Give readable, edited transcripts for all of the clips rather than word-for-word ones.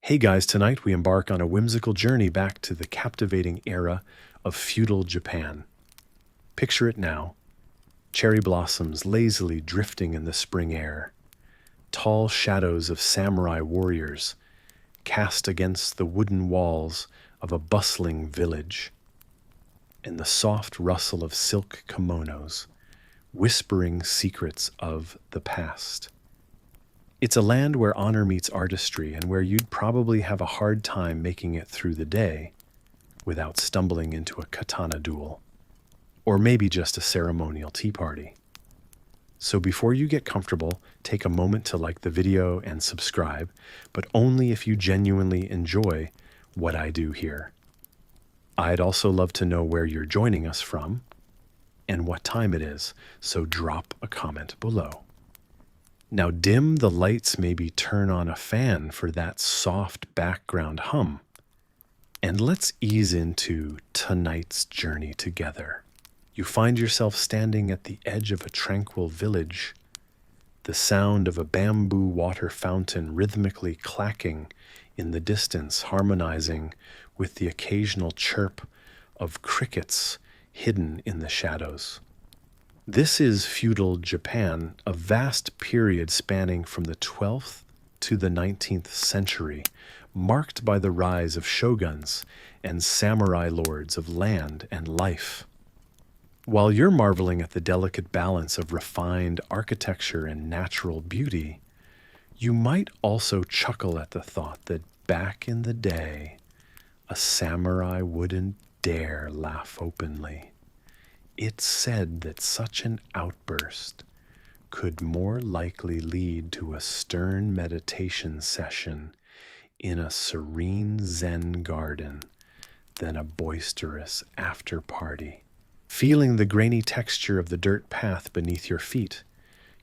Hey guys, tonight we embark on a whimsical journey back to the captivating era of feudal Japan. Picture it now: cherry blossoms lazily drifting in the spring air, tall shadows of samurai warriors cast against the wooden walls of a bustling village, and the soft rustle of silk kimonos whispering secrets of the past. It's a land where honor meets artistry and where you'd probably have a hard time making it through the day without stumbling into a katana duel, or maybe just a ceremonial tea party. So before you get comfortable, take a moment to like the video and subscribe, but only if you genuinely enjoy what I do here. I'd also love to know where you're joining us from and what time it is, so drop a comment below. Now dim the lights, maybe turn on a fan for that soft background hum, and let's ease into tonight's journey together. You find yourself standing at the edge of a tranquil village, the sound of a bamboo water fountain rhythmically clacking in the distance, harmonizing with the occasional chirp of crickets hidden in the shadows. This is feudal Japan, a vast period spanning from the 12th to the 19th century, marked by the rise of shoguns and samurai lords of land and life. While you're marveling at the delicate balance of refined architecture and natural beauty, you might also chuckle at the thought that back in the day, a samurai wouldn't dare laugh openly. It's said that such an outburst could more likely lead to a stern meditation session in a serene Zen garden than a boisterous after-party. Feeling the grainy texture of the dirt path beneath your feet,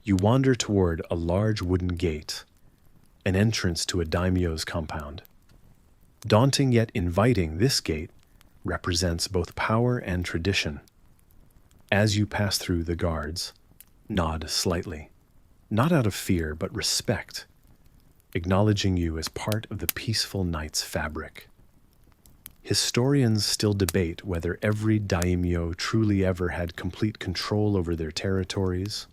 you wander toward a large wooden gate, an entrance to a daimyo's compound. Daunting yet inviting, this gate represents both power and tradition. As you pass through, the guards nod slightly, not out of fear but respect, acknowledging you as part of the peaceful night's fabric. Historians still debate whether every daimyo truly ever had complete control over their territories,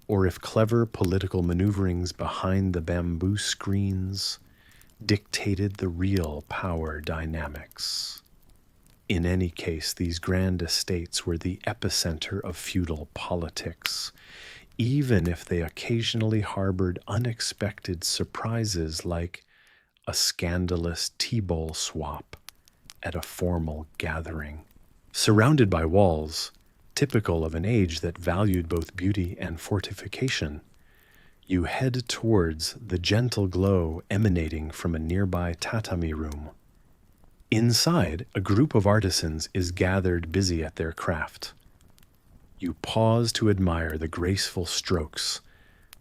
or if clever political maneuverings behind the bamboo screens dictated the real power dynamics. In any case, these grand estates were the epicenter of feudal politics, even if they occasionally harbored unexpected surprises like a scandalous tea bowl swap at a formal gathering. Surrounded by walls, typical of an age that valued both beauty and fortification, you head towards the gentle glow emanating from a nearby tatami room. Inside, a group of artisans is gathered busy at their craft. You pause to admire the graceful strokes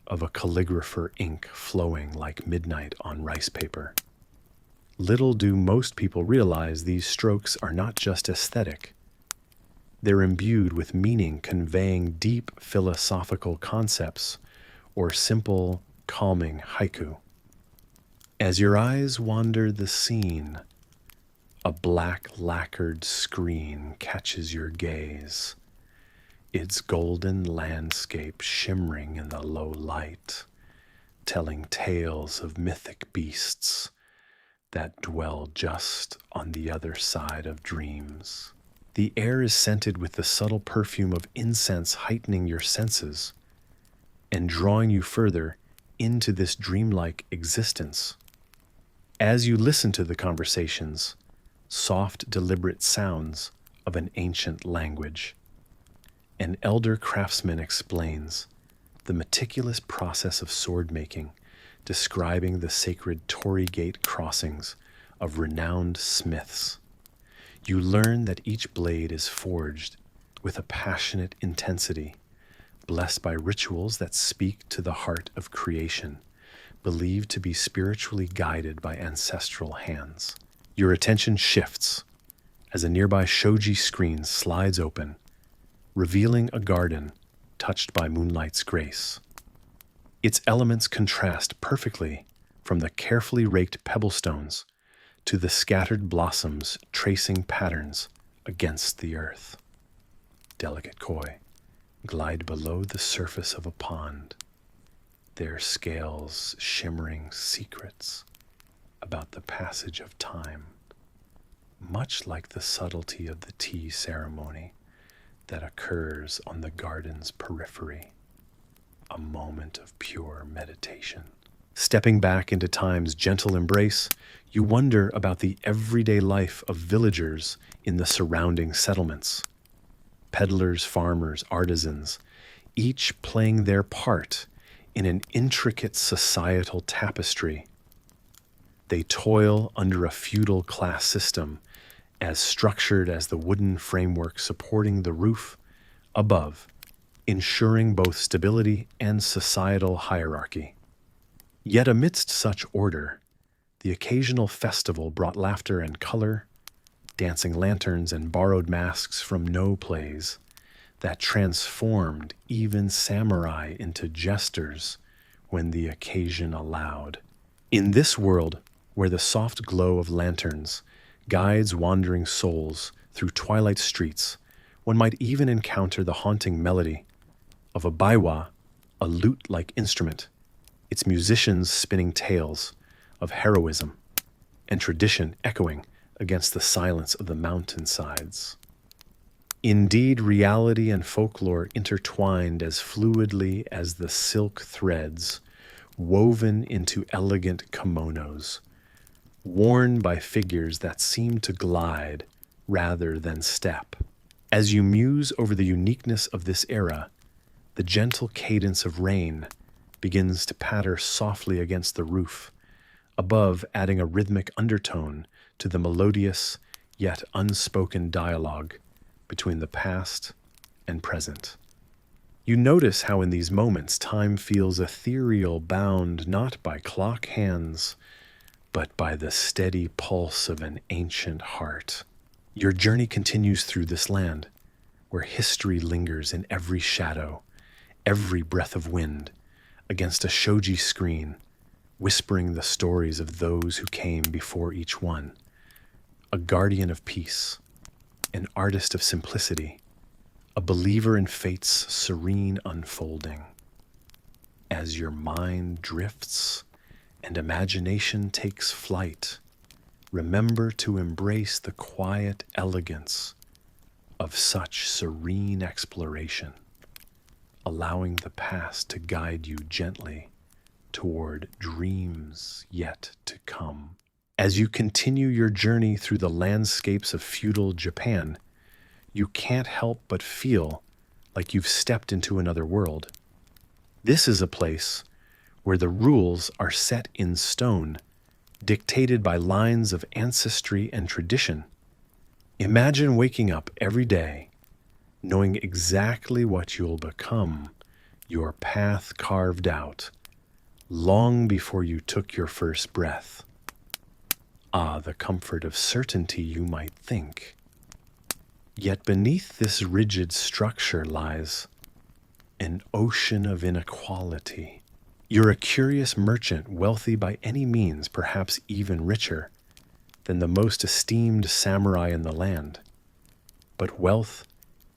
of a calligrapher, ink flowing like midnight on rice paper. Little do most people realize these strokes are not just aesthetic. They're imbued with meaning, conveying deep philosophical concepts or simple, calming haiku. As your eyes wander the scene, a black lacquered screen catches your gaze, its golden landscape shimmering in the low light, telling tales of mythic beasts that dwell just on the other side of dreams. The air is scented with the subtle perfume of incense, heightening your senses and drawing you further into this dreamlike existence. As you listen to the conversations, soft, deliberate sounds of an ancient language, an elder craftsman explains the meticulous process of sword making, describing the sacred torii gate crossings of renowned smiths. You learn that each blade is forged with a passionate intensity, blessed by rituals that speak to the heart of creation, believed to be spiritually guided by ancestral hands. Your attention shifts as a nearby shoji screen slides open, revealing a garden touched by moonlight's grace. Its elements contrast perfectly from the carefully raked pebblestones to the scattered blossoms tracing patterns against the earth. Delicate koi glide below the surface of a pond, their scales shimmering secrets about the passage of time, much like the subtlety of the tea ceremony that occurs on the garden's periphery, a moment of pure meditation. Stepping back into time's gentle embrace, you wonder about the everyday life of villagers in the surrounding settlements. Peddlers, farmers, artisans, each playing their part in an intricate societal tapestry. They toil under a feudal class system as structured as the wooden framework supporting the roof above, ensuring both stability and societal hierarchy. Yet amidst such order, the occasional festival brought laughter and color, dancing lanterns and borrowed masks from no plays that transformed even samurai into jesters when the occasion allowed. In this world, where the soft glow of lanterns guides wandering souls through twilight streets, one might even encounter the haunting melody of a baiwa, a lute-like instrument, its musicians spinning tales of heroism and tradition echoing against the silence of the mountainsides. Indeed, reality and folklore intertwined as fluidly as the silk threads woven into elegant kimonos, worn by figures that seem to glide rather than step. As you muse over the uniqueness of this era, the gentle cadence of rain begins to patter softly against the roof, above adding a rhythmic undertone to the melodious yet unspoken dialogue between the past and present. You notice how in these moments time feels ethereal, bound not by clock hands, but by the steady pulse of an ancient heart. Your journey continues through this land, where history lingers in every shadow, every breath of wind, against a shoji screen, whispering the stories of those who came before each one. A guardian of peace, an artist of simplicity, a believer in fate's serene unfolding. As your mind drifts and imagination takes flight, remember to embrace the quiet elegance of such serene exploration, allowing the past to guide you gently toward dreams yet to come. As you continue your journey through the landscapes of feudal Japan, you can't help but feel like you've stepped into another world. This is a place where the rules are set in stone, dictated by lines of ancestry and tradition. Imagine waking up every day knowing exactly what you'll become, your path carved out, long before you took your first breath. Ah, the comfort of certainty, you might think. Yet beneath this rigid structure lies an ocean of inequality. You're a curious merchant, wealthy by any means, perhaps even richer than the most esteemed samurai in the land. But wealth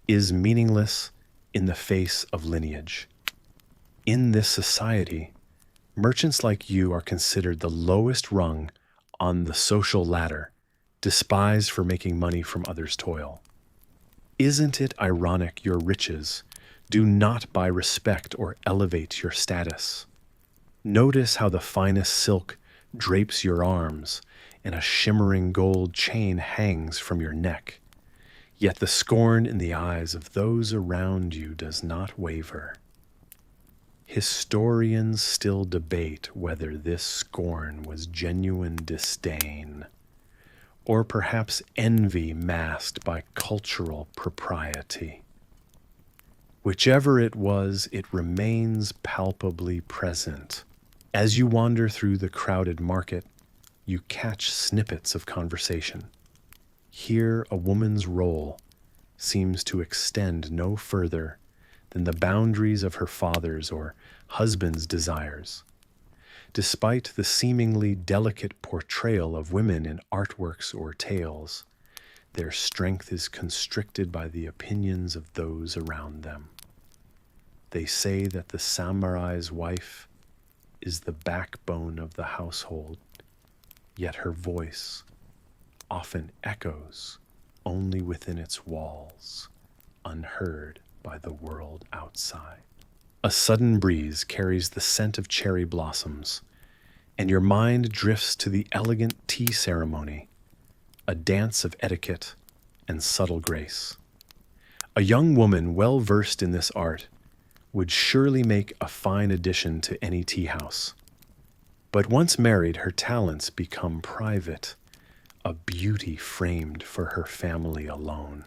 is meaningless in the face of lineage. In this society, merchants like you are considered the lowest rung on the social ladder, despised for making money from others' toil. Isn't it ironic your riches do not buy respect or elevate your status? Notice how the finest silk drapes your arms and a shimmering gold chain hangs from your neck. Yet the scorn in the eyes of those around you does not waver. Historians still debate whether this scorn was genuine disdain, or perhaps envy masked by cultural propriety. Whichever it was, it remains palpably present. As you wander through the crowded market, you catch snippets of conversation. Here, a woman's role seems to extend no further than the boundaries of her father's or husband's desires. Despite the seemingly delicate portrayal of women in artworks or tales, their strength is constricted by the opinions of those around them. They say that the samurai's wife is the backbone of the household, yet her voice often echoes only within its walls, unheard by the world outside. A sudden breeze carries the scent of cherry blossoms, and your mind drifts to the elegant tea ceremony, a dance of etiquette and subtle grace. A young woman well versed in this art would surely make a fine addition to any tea house. But once married, her talents become private, a beauty framed for her family alone.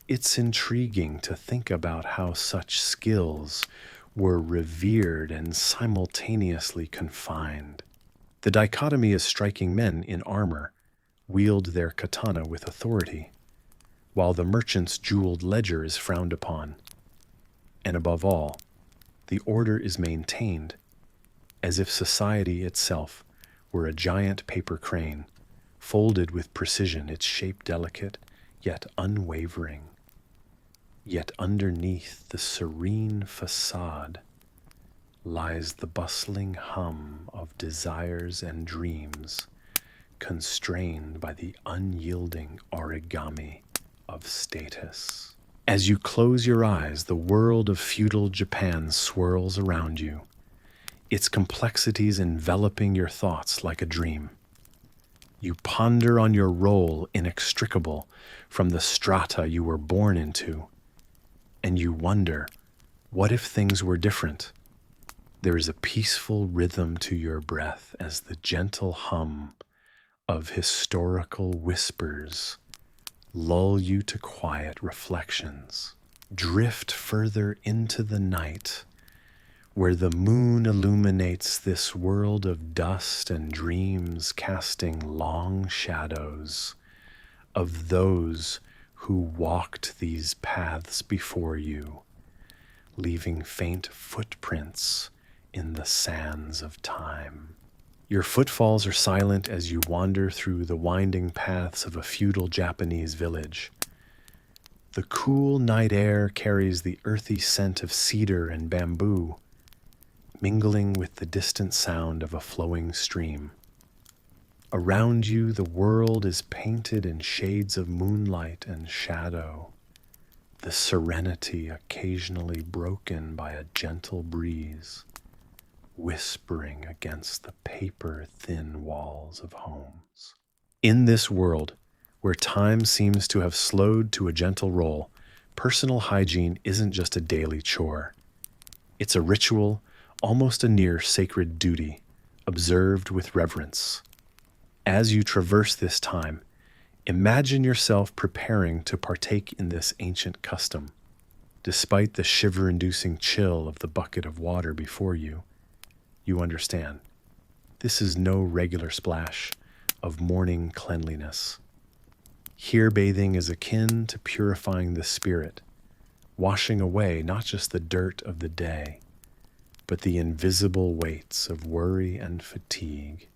It's intriguing to think about how such skills were revered and simultaneously confined. The dichotomy is striking. Men in armor wield their katana with authority, while the merchant's jeweled ledger is frowned upon. And above all, the order is maintained, as if society itself were a giant paper crane, folded with precision, its shape delicate, yet unwavering. Yet underneath the serene facade lies the bustling hum of desires and dreams, constrained by the unyielding origami of status. As you close your eyes, the world of feudal Japan swirls around you, its complexities enveloping your thoughts like a dream. You ponder on your role inextricable from the strata you were born into, and you wonder, what if things were different? There is a peaceful rhythm to your breath as the gentle hum of historical whispers lull you to quiet reflections. Drift further into the night, where the moon illuminates this world of dust and dreams, casting long shadows of those who walked these paths before you, leaving faint footprints in the sands of time. Your footfalls are silent as you wander through the winding paths of a feudal Japanese village. The cool night air carries the earthy scent of cedar and bamboo, mingling with the distant sound of a flowing stream. Around you, the world is painted in shades of moonlight and shadow, the serenity occasionally broken by a gentle breeze, whispering against the paper-thin walls of homes. In this world, where time seems to have slowed to a gentle roll, personal hygiene isn't just a daily chore. It's a ritual, almost a near sacred duty, observed with reverence. As you traverse this time, imagine yourself preparing to partake in this ancient custom. Despite the shiver-inducing chill of the bucket of water before you, you understand, this is no regular splash of morning cleanliness. Here bathing is akin to purifying the spirit, washing away not just the dirt of the day, but the invisible weights of worry and fatigue.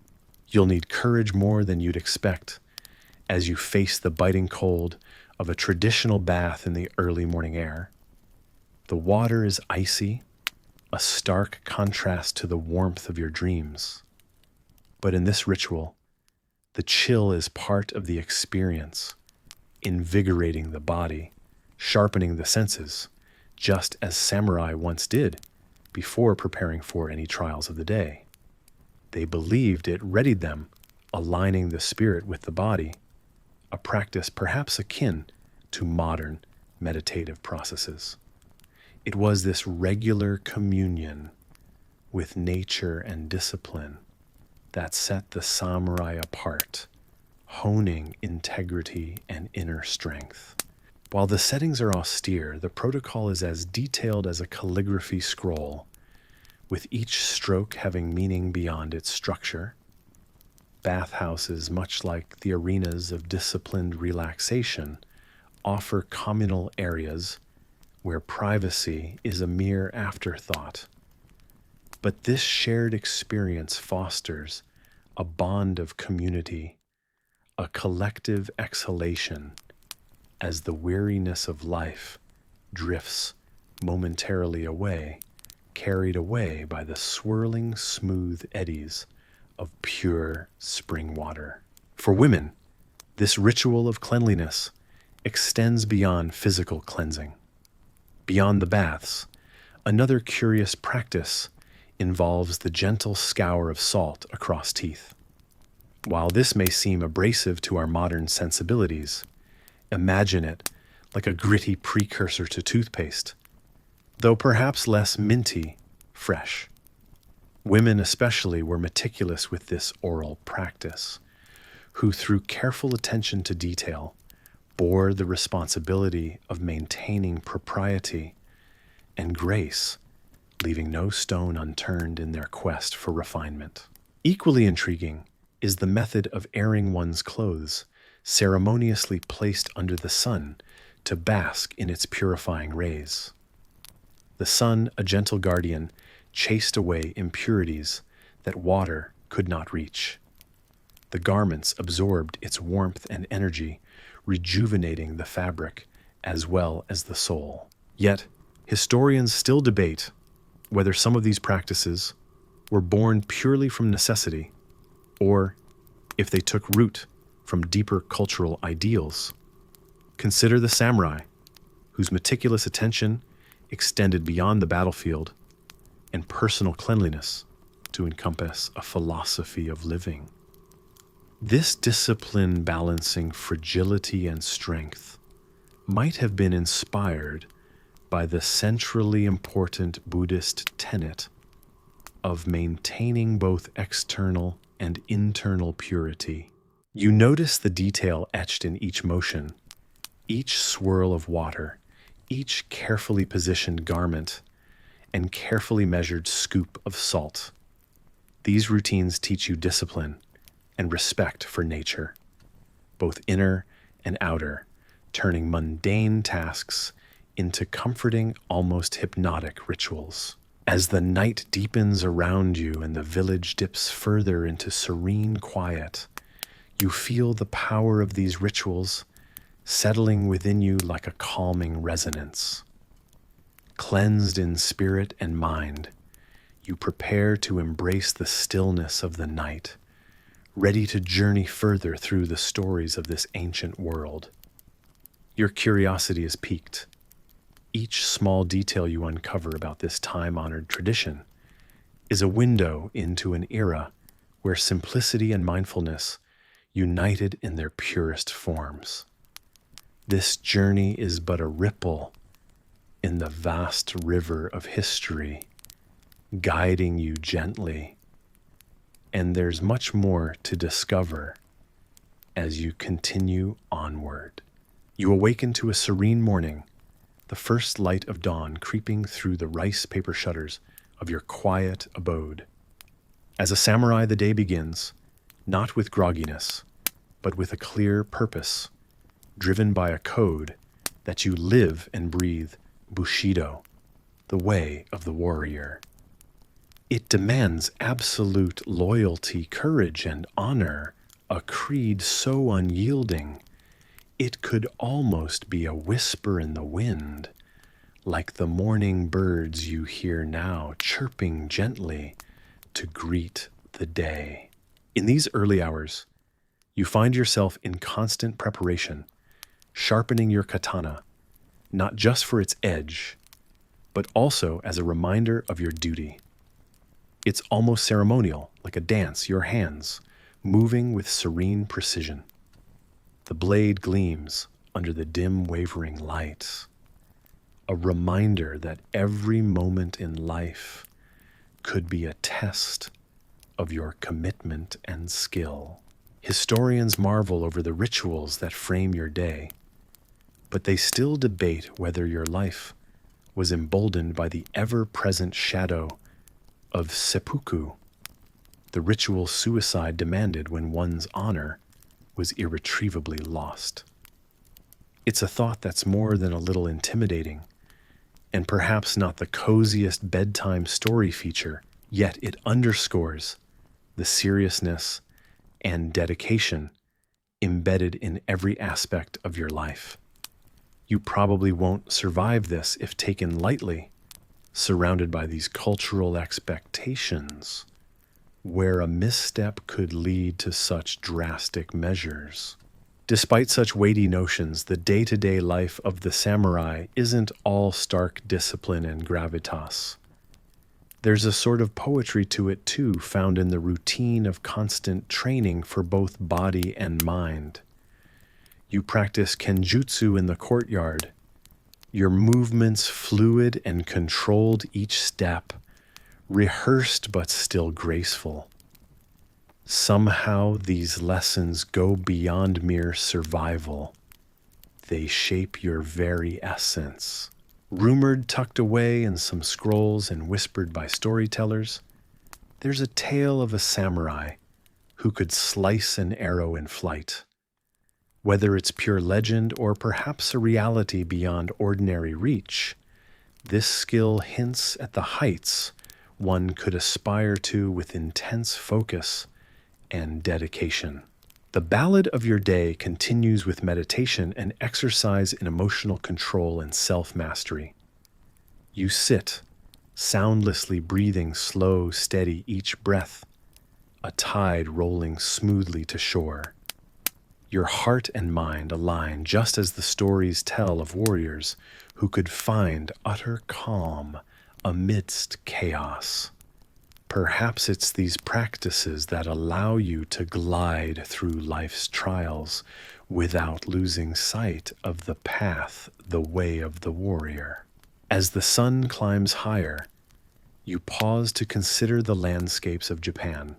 You'll need courage more than you'd expect as you face the biting cold of a traditional bath in the early morning air. The water is icy, a stark contrast to the warmth of your dreams. But in this ritual, the chill is part of the experience, invigorating the body, sharpening the senses, just as samurai once did before preparing for any trials of the day. They believed it readied them, aligning the spirit with the body, a practice perhaps akin to modern meditative processes. It was this regular communion with nature and discipline that set the samurai apart, honing integrity and inner strength. While the settings are austere, the protocol is as detailed as a calligraphy scroll, with each stroke having meaning beyond its structure. Bathhouses, much like the arenas of disciplined relaxation, offer communal areas where privacy is a mere afterthought. But this shared experience fosters a bond of community, a collective exhalation as the weariness of life drifts momentarily away, carried away by the swirling smooth eddies of pure spring water. For women, this ritual of cleanliness extends beyond physical cleansing. Beyond the baths, another curious practice involves the gentle scour of salt across teeth. While this may seem abrasive to our modern sensibilities, imagine it like a gritty precursor to toothpaste, though perhaps less minty, fresh. Women especially were meticulous with this oral practice, who through careful attention to detail bore the responsibility of maintaining propriety and grace, leaving no stone unturned in their quest for refinement. Equally intriguing is the method of airing one's clothes, ceremoniously placed under the sun to bask in its purifying rays. The sun, a gentle guardian, chased away impurities that water could not reach. The garments absorbed its warmth and energy, rejuvenating the fabric as well as the soul. Yet, historians still debate whether some of these practices were born purely from necessity or if they took root from deeper cultural ideals. Consider the samurai, whose meticulous attention extended beyond the battlefield and personal cleanliness to encompass a philosophy of living. This discipline balancing fragility and strength might have been inspired by the centrally important Buddhist tenet of maintaining both external and internal purity. You notice the detail etched in each motion, each swirl of water, each carefully positioned garment, and carefully measured scoop of salt. These routines teach you discipline and respect for nature, both inner and outer, turning mundane tasks into comforting, almost hypnotic rituals. As the night deepens around you and the village dips further into serene quiet, you feel the power of these rituals settling within you like a calming resonance. Cleansed in spirit and mind, you prepare to embrace the stillness of the night, ready to journey further through the stories of this ancient world. Your curiosity is piqued. Each small detail you uncover about this time-honored tradition is a window into an era where simplicity and mindfulness united in their purest forms. This journey is but a ripple in the vast river of history, guiding you gently, and there's much more to discover as you continue onward. You awaken to a serene morning, the first light of dawn creeping through the rice paper shutters of your quiet abode. As a samurai, the day begins, not with grogginess, but with a clear purpose, driven by a code that you live and breathe, Bushido, the way of the warrior. It demands absolute loyalty, courage, and honor, a creed so unyielding it could almost be a whisper in the wind, like the morning birds you hear now chirping gently to greet the day. In these early hours, you find yourself in constant preparation, sharpening your katana, not just for its edge, but also as a reminder of your duty. It's almost ceremonial, like a dance, your hands moving with serene precision. The blade gleams under the dim, wavering light, a reminder that every moment in life could be a test of your commitment and skill. Historians marvel over the rituals that frame your day, but they still debate whether your life was emboldened by the ever-present shadow of seppuku, the ritual suicide demanded when one's honor was irretrievably lost. It's a thought that's more than a little intimidating, and perhaps not the coziest bedtime story feature yet it underscores the seriousness and dedication embedded in every aspect of your life. You probably won't survive this if taken lightly, surrounded by these cultural expectations, where a misstep could lead to such drastic measures. Despite such weighty notions, the day-to-day life of the samurai isn't all stark discipline and gravitas. There's a sort of poetry to it too, found in the routine of constant training for both body and mind. You practice kenjutsu in the courtyard, your movements fluid and controlled each step, rehearsed but still graceful. Somehow these lessons go beyond mere survival. They shape your very essence. Rumored tucked away in some scrolls and whispered by storytellers, there's a tale of a samurai who could slice an arrow in flight. Whether it's pure legend or perhaps a reality beyond ordinary reach, this skill hints at the heights one could aspire to with intense focus and dedication. The ballad of your day continues with meditation and exercise in emotional control and self-mastery. You sit, soundlessly breathing slow, steady each breath, a tide rolling smoothly to shore. Your heart and mind align just as the stories tell of warriors who could find utter calm amidst chaos. Perhaps it's these practices that allow you to glide through life's trials without losing sight of the path, the way of the warrior. As the sun climbs higher, you pause to consider the landscapes of Japan,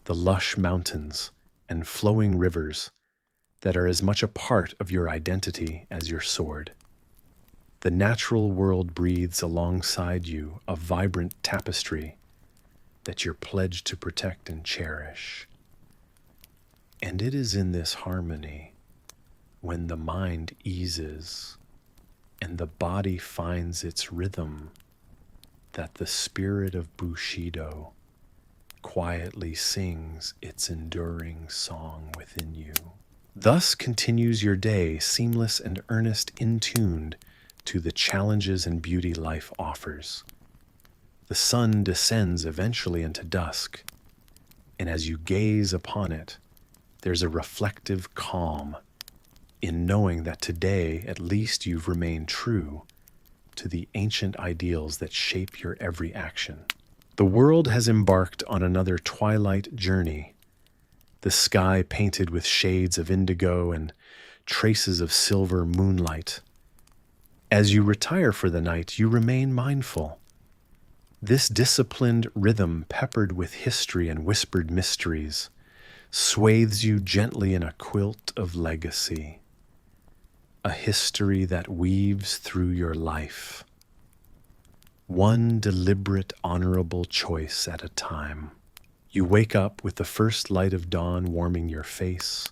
the lush mountains and flowing rivers that are as much a part of your identity as your sword. The natural world breathes alongside you, a vibrant tapestry that you're pledged to protect and cherish. And it is in this harmony, when the mind eases and the body finds its rhythm, that the spirit of Bushido quietly sings its enduring song within you. Thus continues your day, seamless and earnest, in tuned to the challenges and beauty life offers. The sun descends eventually into dusk, and as you gaze upon it, there's a reflective calm in knowing that today at least you've remained true to the ancient ideals that shape your every action. The world has embarked on another twilight journey, the sky painted with shades of indigo and traces of silver moonlight. As you retire for the night, you remain mindful. This disciplined rhythm, peppered with history and whispered mysteries, swathes you gently in a quilt of legacy, a history that weaves through your life, one deliberate, honorable choice at a time. You wake up with the first light of dawn warming your face,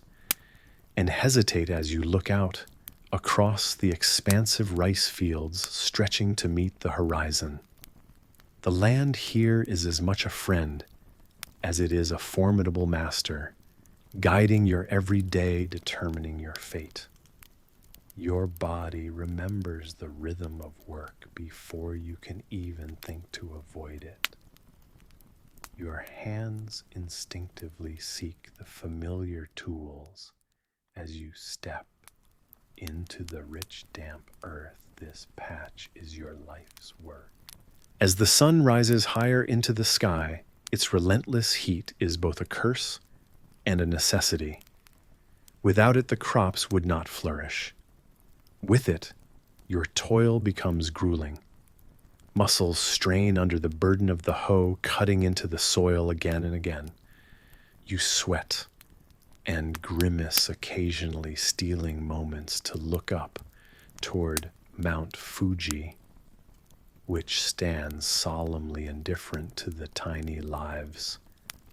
and hesitate as you look out across the expansive rice fields stretching to meet the horizon. The land here is as much a friend as it is a formidable master, guiding your every day, determining your fate. Your body remembers the rhythm of work before you can even think to avoid it. Your hands instinctively seek the familiar tools as you step into the rich, damp earth. This patch is your life's work. As the sun rises higher into the sky, its relentless heat is both a curse and a necessity. Without it, the crops would not flourish. With it, your toil becomes grueling. Muscles strain under the burden of the hoe, cutting into the soil again and again. You sweat and grimace, occasionally stealing moments to look up toward Mount Fuji, which stands solemnly indifferent to the tiny lives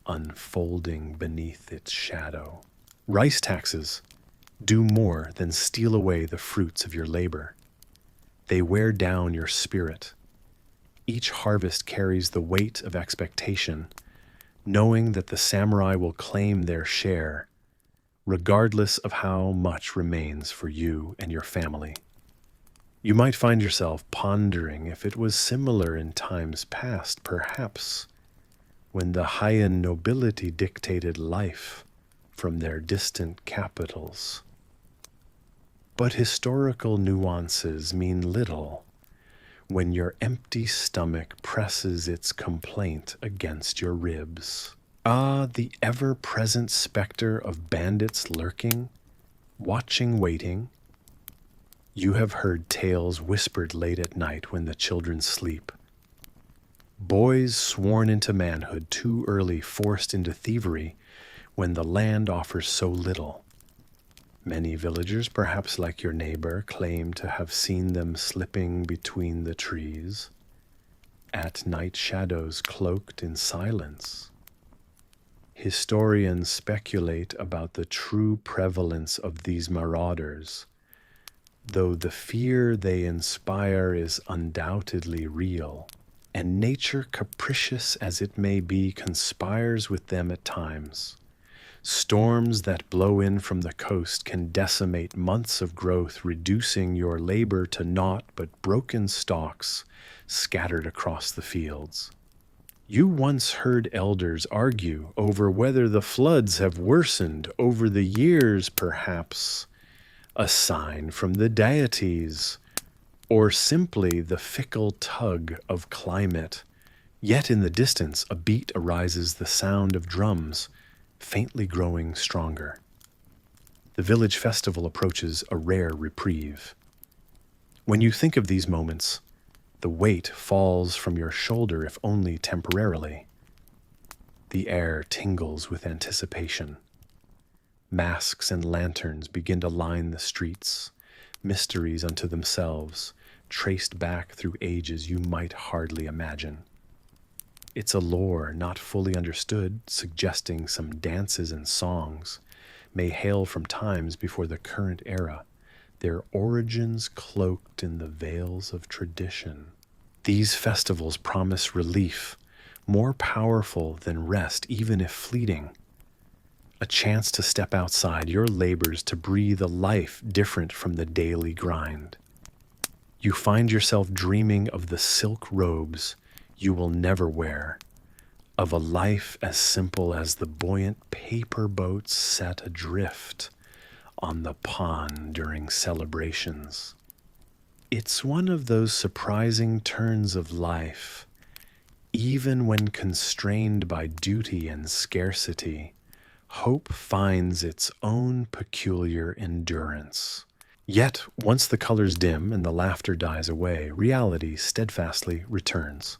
unfolding beneath its shadow. Rice taxes do more than steal away the fruits of your labor. They wear down your spirit, Each harvest carries the weight of expectation, knowing that the samurai will claim their share, regardless of how much remains for you and your family. You might find yourself pondering if it was similar in times past, perhaps, when the Haiyan nobility dictated life from their distant capitals. But historical nuances mean little when your empty stomach presses its complaint against your ribs. Ah, the ever-present specter of bandits lurking, watching, waiting. You have heard tales whispered late at night when the children sleep. Boys sworn into manhood too early, forced into thievery when the land offers so little. Many villagers, perhaps like your neighbor, claim to have seen them slipping between the trees, at night shadows cloaked in silence. Historians speculate about the true prevalence of these marauders, though the fear they inspire is undoubtedly real, and nature, capricious as it may be, conspires with them at times. Storms that blow in from the coast can decimate months of growth, reducing your labor to naught but broken stalks scattered across the fields. You once heard elders argue over whether the floods have worsened over the years, perhaps a sign from the deities, or simply the fickle tug of climate. Yet in the distance a beat arises, the sound of drums, faintly growing stronger. The village festival approaches, a rare reprieve. When you think of these moments, the weight falls from your shoulder, if only temporarily. The air tingles with anticipation. Masks and lanterns begin to line the streets, mysteries unto themselves, traced back through ages you might hardly imagine. It's a lore not fully understood, suggesting some dances and songs may hail from times before the current era, their origins cloaked in the veils of tradition. These festivals promise relief, more powerful than rest, even if fleeting. A chance to step outside your labors, to breathe a life different from the daily grind. You find yourself dreaming of the silk robes you will never wear, of a life as simple as the buoyant paper boats set adrift on the pond during celebrations. It's one of those surprising turns of life, even when constrained by duty and scarcity, hope finds its own peculiar endurance. Yet, once the colors dim and the laughter dies away, reality steadfastly returns.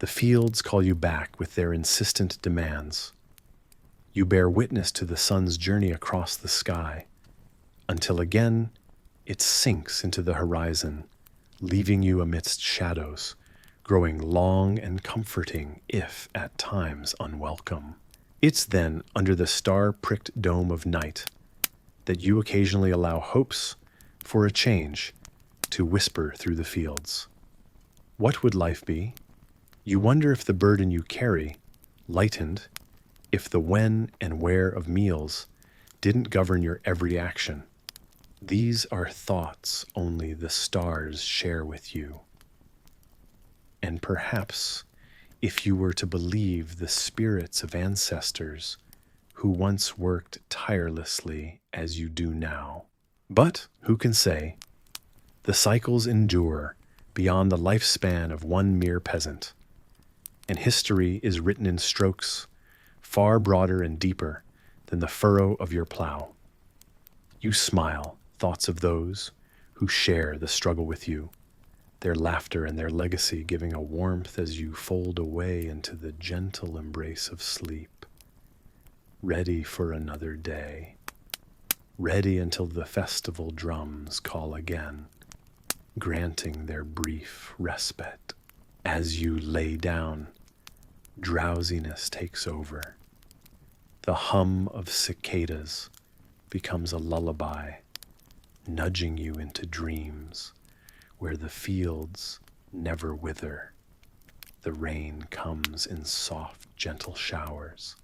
The fields call you back with their insistent demands. You bear witness to the sun's journey across the sky, until again it sinks into the horizon, leaving you amidst shadows, growing long and comforting, if at times unwelcome. It's then, under the star-pricked dome of night, that you occasionally allow hopes for a change to whisper through the fields. What would life be? You wonder if the burden you carry lightened, if the when and where of meals didn't govern your every action. These are thoughts only the stars share with you. And perhaps, if you were to believe the spirits of ancestors who once worked tirelessly as you do now. But who can say? The cycles endure beyond the lifespan of one mere peasant, and history is written in strokes far broader and deeper than the furrow of your plow. You smile, thoughts of those who share the struggle with you, their laughter and their legacy giving a warmth as you fold away into the gentle embrace of sleep, ready for another day, ready until the festival drums call again, granting their brief respite. As you lay down, drowsiness takes over. The hum of cicadas becomes a lullaby, nudging you into dreams where the fields never wither. The rain comes in soft, gentle showers,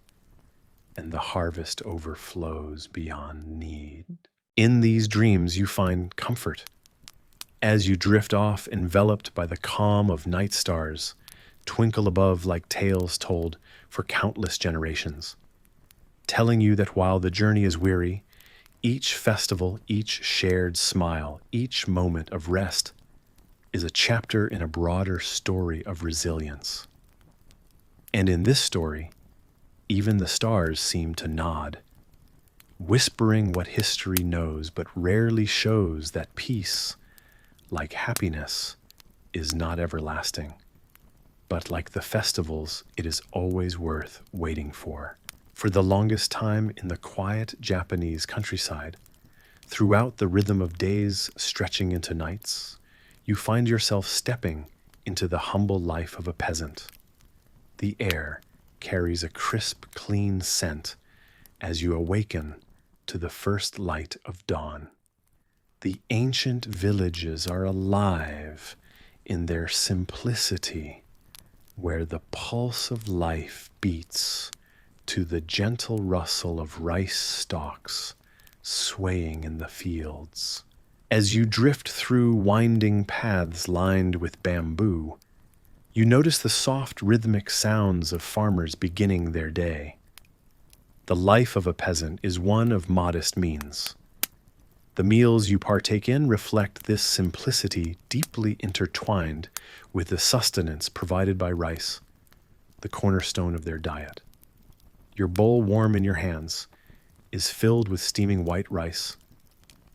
and the harvest overflows beyond need. In these dreams, you find comfort. As you drift off, enveloped by the calm of night stars, twinkle above like tales told for countless generations, telling you that while the journey is weary, each festival, each shared smile, each moment of rest is a chapter in a broader story of resilience. And in this story, even the stars seem to nod, whispering what history knows but rarely shows, that peace, like happiness, is not everlasting, but like the festivals, it is always worth waiting for. For the longest time in the quiet Japanese countryside, throughout the rhythm of days stretching into nights, you find yourself stepping into the humble life of a peasant. The air carries a crisp, clean scent as you awaken to the first light of dawn. The ancient villages are alive in their simplicity, where the pulse of life beats to the gentle rustle of rice stalks swaying in the fields. As you drift through winding paths lined with bamboo, you notice the soft rhythmic sounds of farmers beginning their day. The life of a peasant is one of modest means. The meals you partake in reflect this simplicity, deeply intertwined with the sustenance provided by rice, the cornerstone of their diet. Your bowl, warm in your hands, is filled with steaming white rice,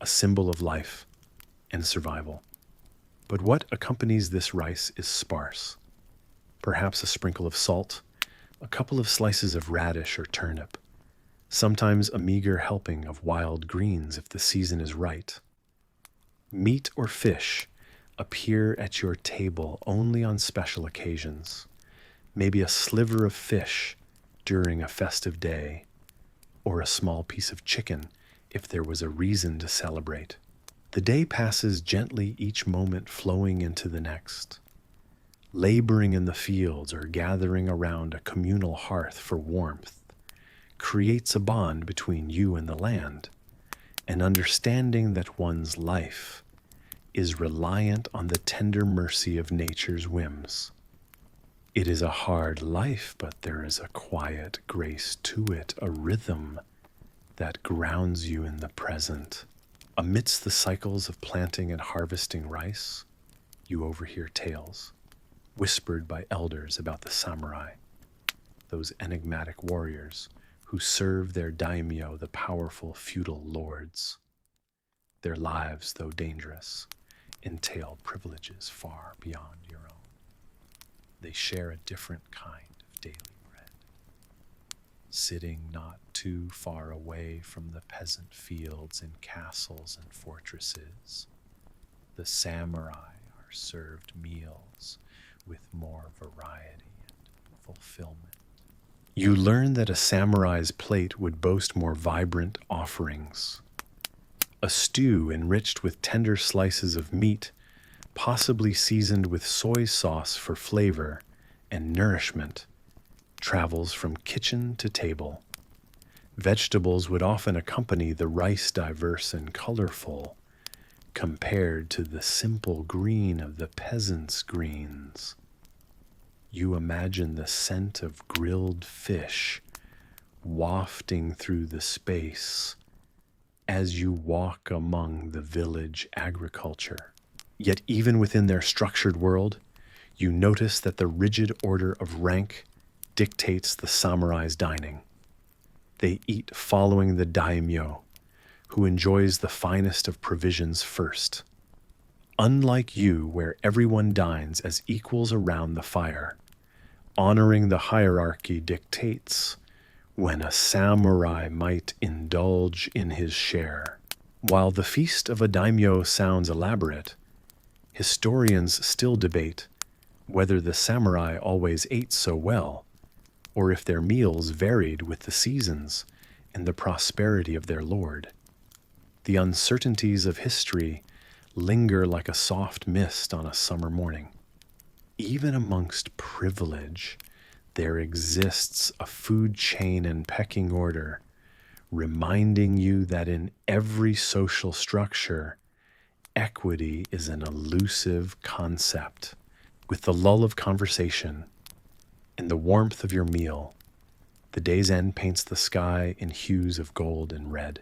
a symbol of life and survival. But what accompanies this rice is sparse. Perhaps a sprinkle of salt, a couple of slices of radish or turnip, sometimes a meager helping of wild greens if the season is right. Meat or fish appear at your table only on special occasions, maybe a sliver of fish during a festive day, or a small piece of chicken if there was a reason to celebrate. The day passes gently, each moment flowing into the next. Laboring in the fields or gathering around a communal hearth for warmth creates a bond between you and the land, an understanding that one's life is reliant on the tender mercy of nature's whims. It is a hard life, but there is a quiet grace to it, a rhythm that grounds you in the present. Amidst the cycles of planting and harvesting rice, you overhear tales whispered by elders about the samurai, those enigmatic warriors who serve their daimyo, the powerful feudal lords. Their lives, though dangerous, entail privileges far beyond your own. They share a different kind of daily bread. Sitting not too far away from the peasant fields and castles and fortresses, the samurai are served meals with more variety and fulfillment. You learn that a samurai's plate would boast more vibrant offerings. A stew enriched with tender slices of meat, possibly seasoned with soy sauce for flavor and nourishment, travels from kitchen to table. Vegetables would often accompany the rice, diverse and colorful, compared to the simple green of the peasant's greens. You imagine the scent of grilled fish wafting through the space as you walk among the village agriculture. Yet even within their structured world, you notice that the rigid order of rank dictates the samurai's dining. They eat following the daimyo, who enjoys the finest of provisions first. Unlike you, where everyone dines as equals around the fire, honoring the hierarchy dictates when a samurai might indulge in his share. While the feast of a daimyo sounds elaborate, historians still debate whether the samurai always ate so well, or if their meals varied with the seasons and the prosperity of their lord. The uncertainties of history linger like a soft mist on a summer morning. Even amongst privilege, there exists a food chain and pecking order, reminding you that in every social structure, equity is an elusive concept. With the lull of conversation, in the warmth of your meal, the day's end paints the sky in hues of gold and red.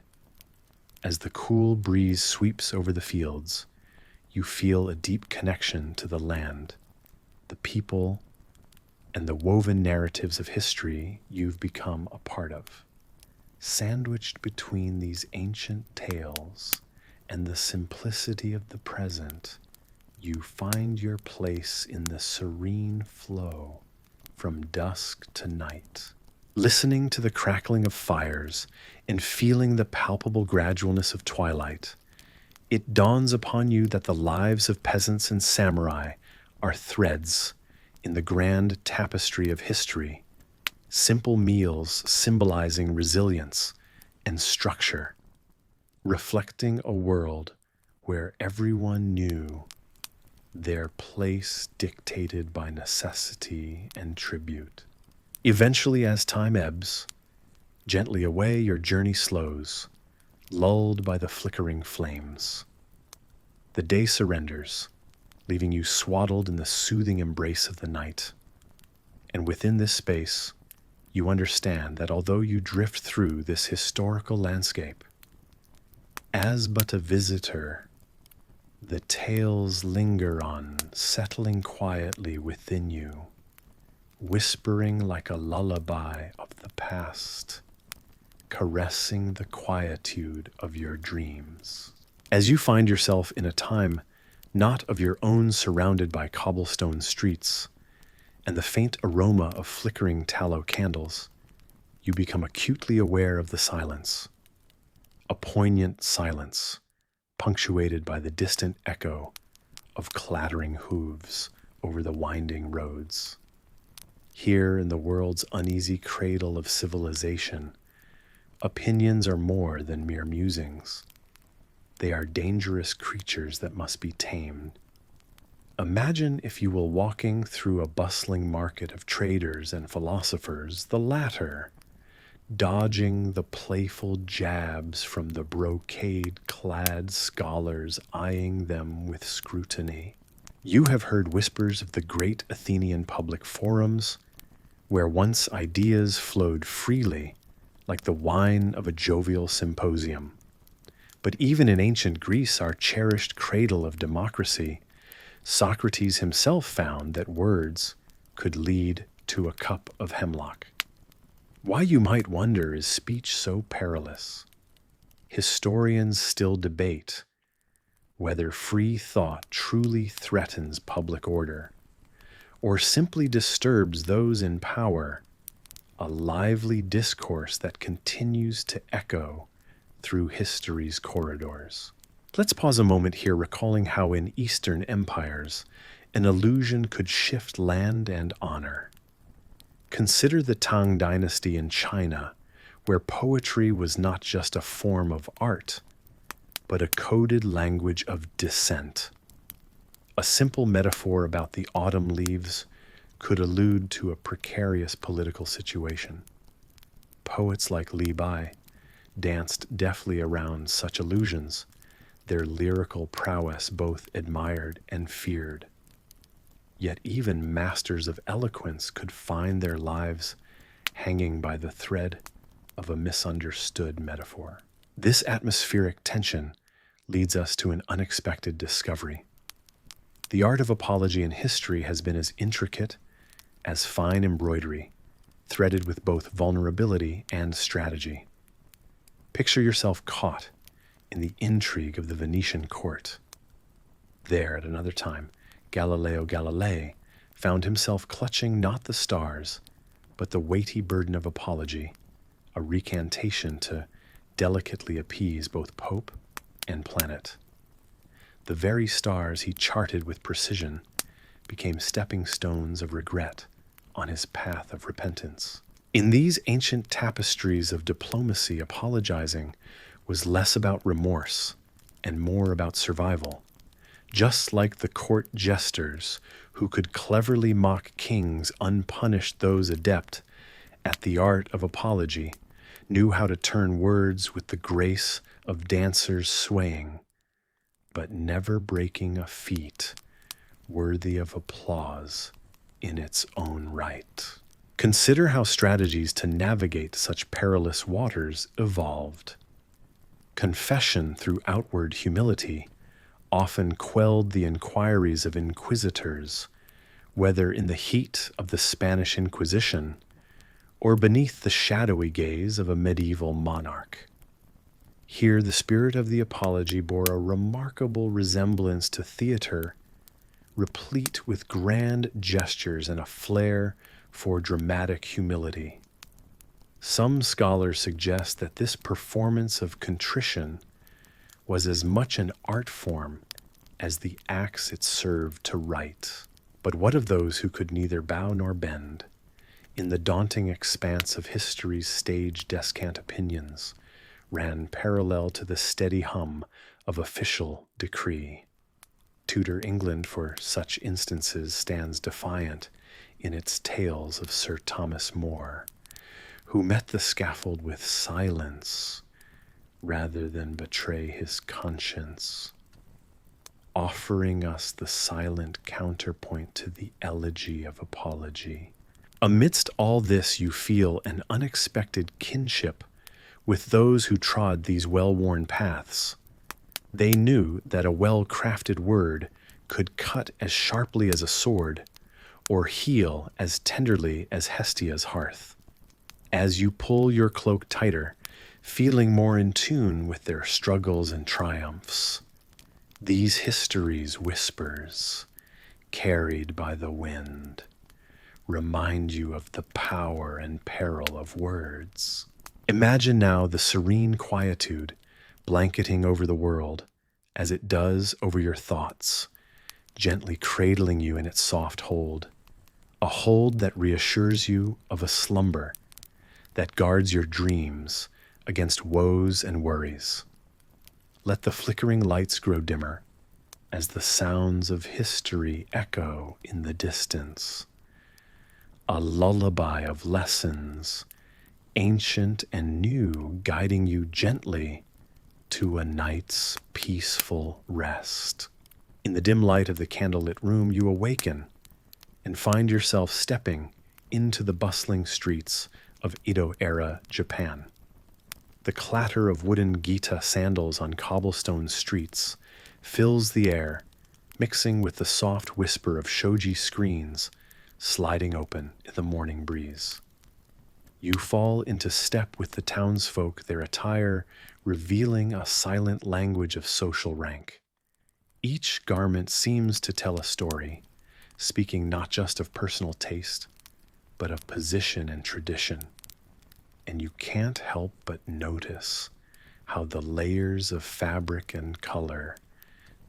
As the cool breeze sweeps over the fields, you feel a deep connection to the land, the people, and the woven narratives of history you've become a part of. Sandwiched between these ancient tales and the simplicity of the present, you find your place in the serene flow from dusk to night. Listening to the crackling of fires and feeling the palpable gradualness of twilight, it dawns upon you that the lives of peasants and samurai are threads in the grand tapestry of history, simple meals symbolizing resilience and structure, reflecting a world where everyone knew their place dictated by necessity and tribute. Eventually, as time ebbs, gently away your journey slows, lulled by the flickering flames. The day surrenders, leaving you swaddled in the soothing embrace of the night. And within this space, you understand that although you drift through this historical landscape, as but a visitor, the tales linger on, settling quietly within you, whispering like a lullaby of the past, caressing the quietude of your dreams. As you find yourself in a time not of your own, surrounded by cobblestone streets and the faint aroma of flickering tallow candles, you become acutely aware of the silence, a poignant silence punctuated by the distant echo of clattering hooves over the winding roads. Here in the world's uneasy cradle of civilization, opinions are more than mere musings. They are dangerous creatures that must be tamed. Imagine, if you will, walking through a bustling market of traders and philosophers, the latter dodging the playful jabs from the brocade-clad scholars eyeing them with scrutiny. You have heard whispers of the great Athenian public forums, where once ideas flowed freely, like the wine of a jovial symposium. But even in ancient Greece, our cherished cradle of democracy, Socrates himself found that words could lead to a cup of hemlock. Why, you might wonder, is speech so perilous? Historians still debate whether free thought truly threatens public order or simply disturbs those in power, a lively discourse that continues to echo through history's corridors. Let's pause a moment here, recalling how in Eastern empires, an illusion could shift land and honor. Consider the Tang dynasty in China, where poetry was not just a form of art, but a coded language of dissent. A simple metaphor about the autumn leaves could allude to a precarious political situation. Poets like Li Bai danced deftly around such allusions, their lyrical prowess both admired and feared. Yet even masters of eloquence could find their lives hanging by the thread of a misunderstood metaphor. This atmospheric tension leads us to an unexpected discovery. The art of apology in history has been as intricate as fine embroidery, threaded with both vulnerability and strategy. Picture yourself caught in the intrigue of the Venetian court. There, at another time, Galileo Galilei found himself clutching not the stars, but the weighty burden of apology, a recantation to delicately appease both Pope and planet. The very stars he charted with precision became stepping stones of regret on his path of repentance. In these ancient tapestries of diplomacy, apologizing was less about remorse and more about survival, Just like the court jesters who could cleverly mock kings unpunished, those adept at the art of apology knew how to turn words with the grace of dancers swaying, but never breaking a feat worthy of applause in its own right. Consider how strategies to navigate such perilous waters evolved. Confession through outward humility often quelled the inquiries of inquisitors, whether in the heat of the Spanish Inquisition or beneath the shadowy gaze of a medieval monarch. Here the spirit of the apology bore a remarkable resemblance to theater, replete with grand gestures and a flair for dramatic humility. Some scholars suggest that this performance of contrition was as much an art form as the acts it served to right. But what of those who could neither bow nor bend in the daunting expanse of history's stage descant opinions, ran parallel to the steady hum of official decree? Tudor England, for such instances, stands defiant in its tales of Sir Thomas More, who met the scaffold with silence rather than betray his conscience, offering us the silent counterpoint to the elegy of apology. Amidst all this, you feel an unexpected kinship with those who trod these well-worn paths. They knew that a well-crafted word could cut as sharply as a sword, or heal as tenderly as Hestia's hearth. As you pull your cloak tighter, feeling more in tune with their struggles and triumphs, these histories' whispers, carried by the wind, remind you of the power and peril of words. Imagine now the serene quietude blanketing over the world as it does over your thoughts, gently cradling you in its soft hold, a hold that reassures you of a slumber that guards your dreams against woes and worries. Let the flickering lights grow dimmer as the sounds of history echo in the distance, a lullaby of lessons, ancient and new, guiding you gently to a night's peaceful rest. In the dim light of the candlelit room, you awaken and find yourself stepping into the bustling streets of Edo-era Japan. The clatter of wooden Gita sandals on cobblestone streets fills the air, mixing with the soft whisper of shoji screens sliding open in the morning breeze. You fall into step with the townsfolk, their attire revealing a silent language of social rank. Each garment seems to tell a story, speaking not just of personal taste, but of position and tradition. And you can't help but notice how the layers of fabric and color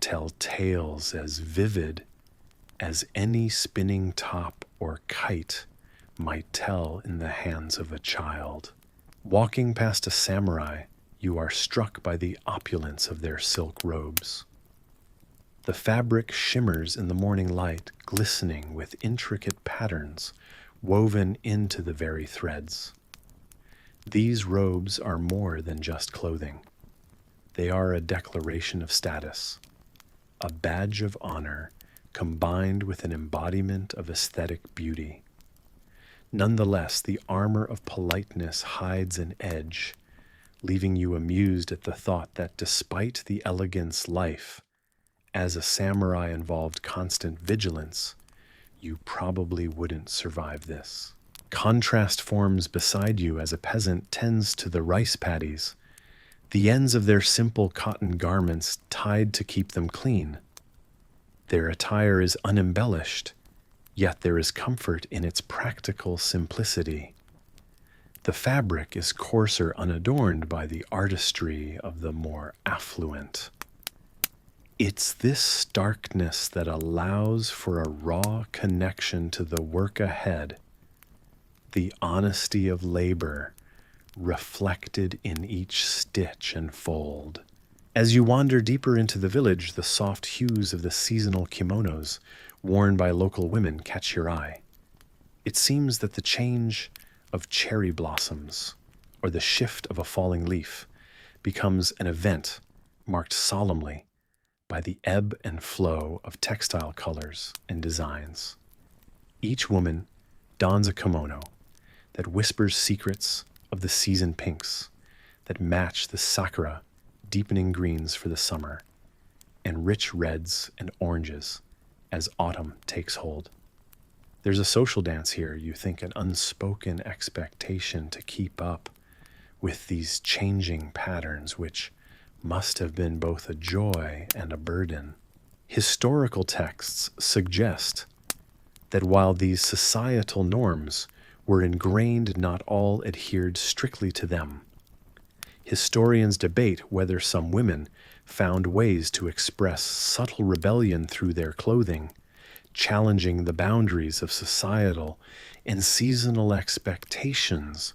tell tales as vivid as any spinning top or kite might tell in the hands of a child. Walking past a samurai, you are struck by the opulence of their silk robes. The fabric shimmers in the morning light, glistening with intricate patterns woven into the very threads. These robes are more than just clothing. They are a declaration of status, a badge of honor combined with an embodiment of aesthetic beauty. Nonetheless, the armor of politeness hides an edge, leaving you amused at the thought that despite the elegance life, as a samurai involved constant vigilance, you probably wouldn't survive this. Contrast forms beside you as a peasant tends to the rice paddies, the ends of their simple cotton garments tied to keep them clean. Their attire is unembellished, yet there is comfort in its practical simplicity. The fabric is coarser, unadorned by the artistry of the more affluent. It's this starkness that allows for a raw connection to the work ahead, the honesty of labor reflected in each stitch and fold. As you wander deeper into the village, the soft hues of the seasonal kimonos worn by local women catch your eye. It seems that the change of cherry blossoms or the shift of a falling leaf becomes an event marked solemnly by the ebb and flow of textile colors and designs. Each woman dons a kimono that whispers secrets of the season pinks that match the sakura deepening greens for the summer and rich reds and oranges as autumn takes hold. There's a social dance here, you think, an unspoken expectation to keep up with these changing patterns, which must have been both a joy and a burden. Historical texts suggest that while these societal norms were ingrained, not all adhered strictly to them. Historians debate whether some women found ways to express subtle rebellion through their clothing, challenging the boundaries of societal and seasonal expectations,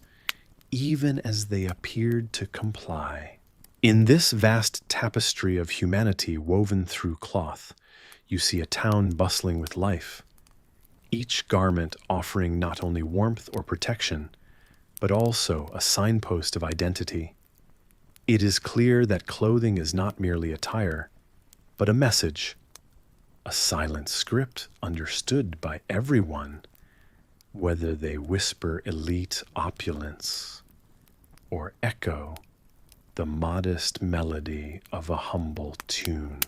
even as they appeared to comply. In this vast tapestry of humanity woven through cloth, you see a town bustling with life, each garment offering not only warmth or protection, but also a signpost of identity. It is clear that clothing is not merely attire, but a message, a silent script understood by everyone, whether they whisper elite opulence or echo the modest melody of a humble tune.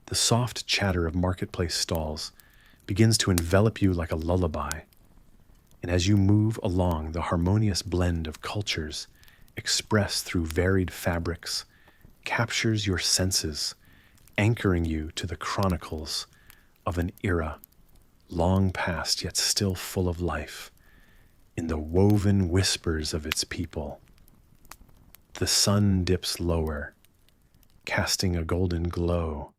The soft chatter of marketplace stalls begins to envelop you like a lullaby, and as you move along, the harmonious blend of cultures expressed through varied fabrics captures your senses, anchoring you to the chronicles of an era long past yet still full of life in the woven whispers of its people. The sun dips lower, casting a golden glow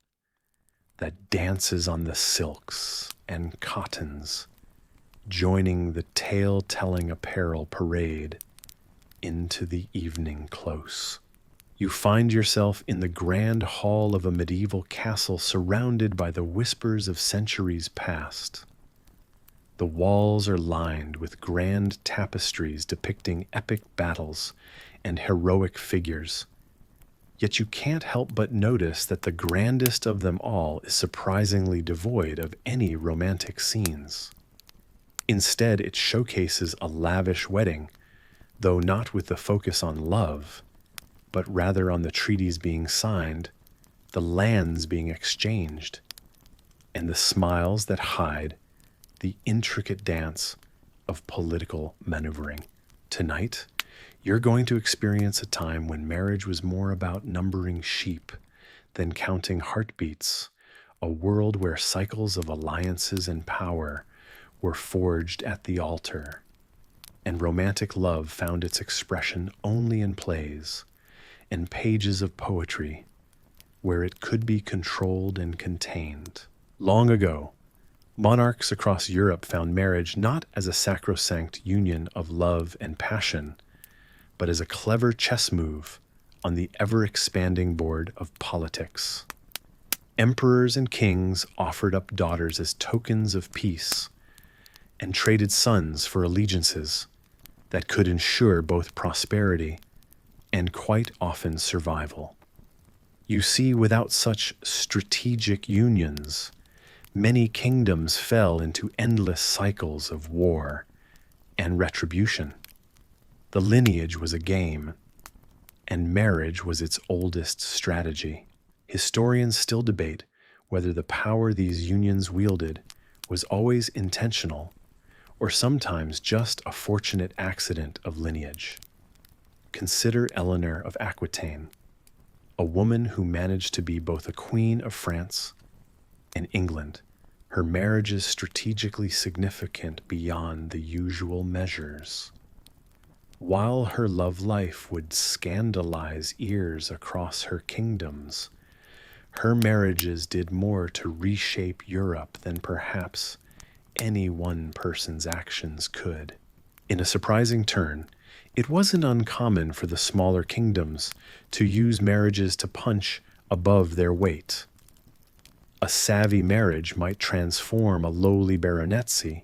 that dances on the silks and cottons, joining the tale-telling apparel parade into the evening close. You find yourself in the grand hall of a medieval castle surrounded by the whispers of centuries past. The walls are lined with grand tapestries depicting epic battles and heroic figures. Yet you can't help but notice that the grandest of them all is surprisingly devoid of any romantic scenes. Instead, it showcases a lavish wedding, though not with the focus on love, but rather on the treaties being signed, the lands being exchanged, and the smiles that hide the intricate dance of political maneuvering. Tonight, you're going to experience a time when marriage was more about numbering sheep than counting heartbeats, a world where cycles of alliances and power were forged at the altar, and romantic love found its expression only in plays and pages of poetry where it could be controlled and contained. Long ago, monarchs across Europe found marriage not as a sacrosanct union of love and passion, but as a clever chess move on the ever-expanding board of politics. Emperors and kings offered up daughters as tokens of peace and traded sons for allegiances that could ensure both prosperity and quite often survival. You see, without such strategic unions, many kingdoms fell into endless cycles of war and retribution. The lineage was a game, and marriage was its oldest strategy. Historians still debate whether the power these unions wielded was always intentional or sometimes just a fortunate accident of lineage. Consider Eleanor of Aquitaine, a woman who managed to be both a queen of France and England, her marriages strategically significant beyond the usual measures. While her love life would scandalize ears across her kingdoms, her marriages did more to reshape Europe than perhaps any one person's actions could. In a surprising turn, It wasn't uncommon for the smaller kingdoms to use marriages to punch above their weight. A savvy marriage might transform a lowly baronetcy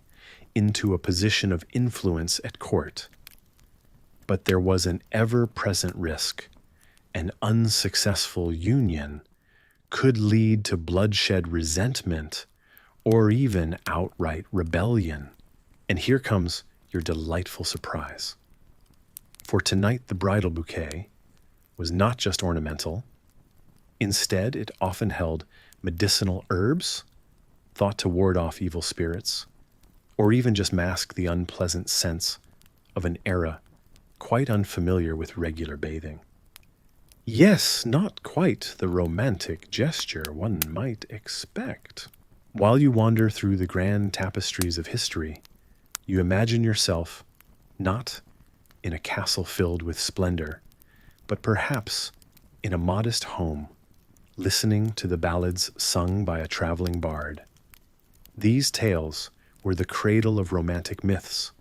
into a position of influence at court. But there was an ever-present risk. An unsuccessful union could lead to bloodshed, resentment, or even outright rebellion. And here comes your delightful surprise. For tonight, the bridal bouquet was not just ornamental. Instead, it often held medicinal herbs, thought to ward off evil spirits, or even just mask the unpleasant sense of an era quite unfamiliar with regular bathing. Yes, not quite the romantic gesture one might expect. While you wander through the grand tapestries of history, you imagine yourself not in a castle filled with splendor, but perhaps in a modest home, listening to the ballads sung by a traveling bard. These tales were the cradle of romantic myths,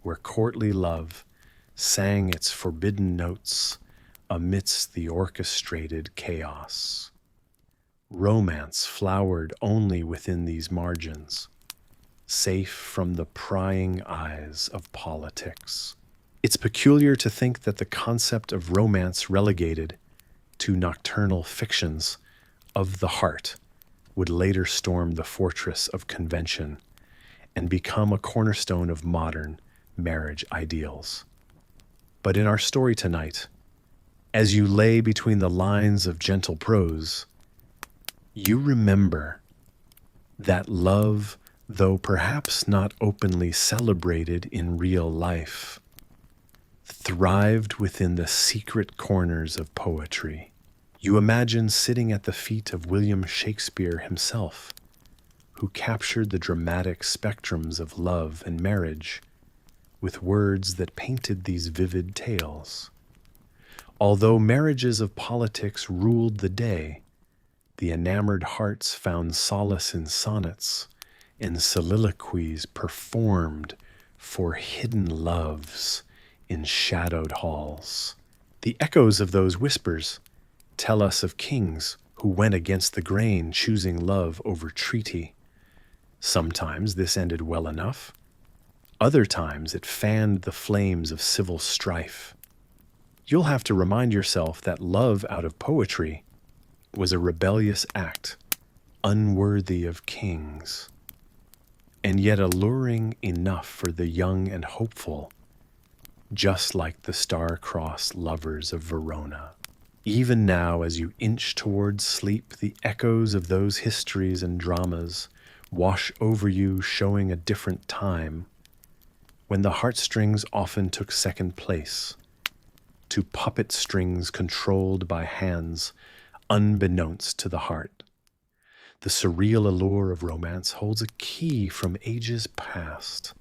where courtly love sang its forbidden notes amidst the orchestrated chaos. Romance flowered only within these margins, safe from the prying eyes of politics. It's peculiar to think that the concept of romance relegated to nocturnal fictions of the heart would later storm the fortress of convention and become a cornerstone of modern marriage ideals. But in our story tonight, as you lay between the lines of gentle prose, you remember that love, though perhaps not openly celebrated in real life, thrived within the secret corners of poetry. You imagine sitting at the feet of William Shakespeare himself, who captured the dramatic spectrums of love and marriage with words that painted these vivid tales. Although marriages of politics ruled the day, the enamored hearts found solace in sonnets and soliloquies performed for hidden loves in shadowed halls. The echoes of those whispers tell us of kings who went against the grain, choosing love over treaty. Sometimes this ended well enough. Other times it fanned the flames of civil strife. You'll have to remind yourself that love out of poetry was a rebellious act, unworthy of kings, and yet alluring enough for the young and hopeful, just like the star-crossed lovers of Verona. Even now, as you inch towards sleep, the echoes of those histories and dramas wash over you, showing a different time, when the heartstrings often took second place to puppet strings controlled by hands unbeknownst to the heart. The surreal allure of romance holds a key from ages past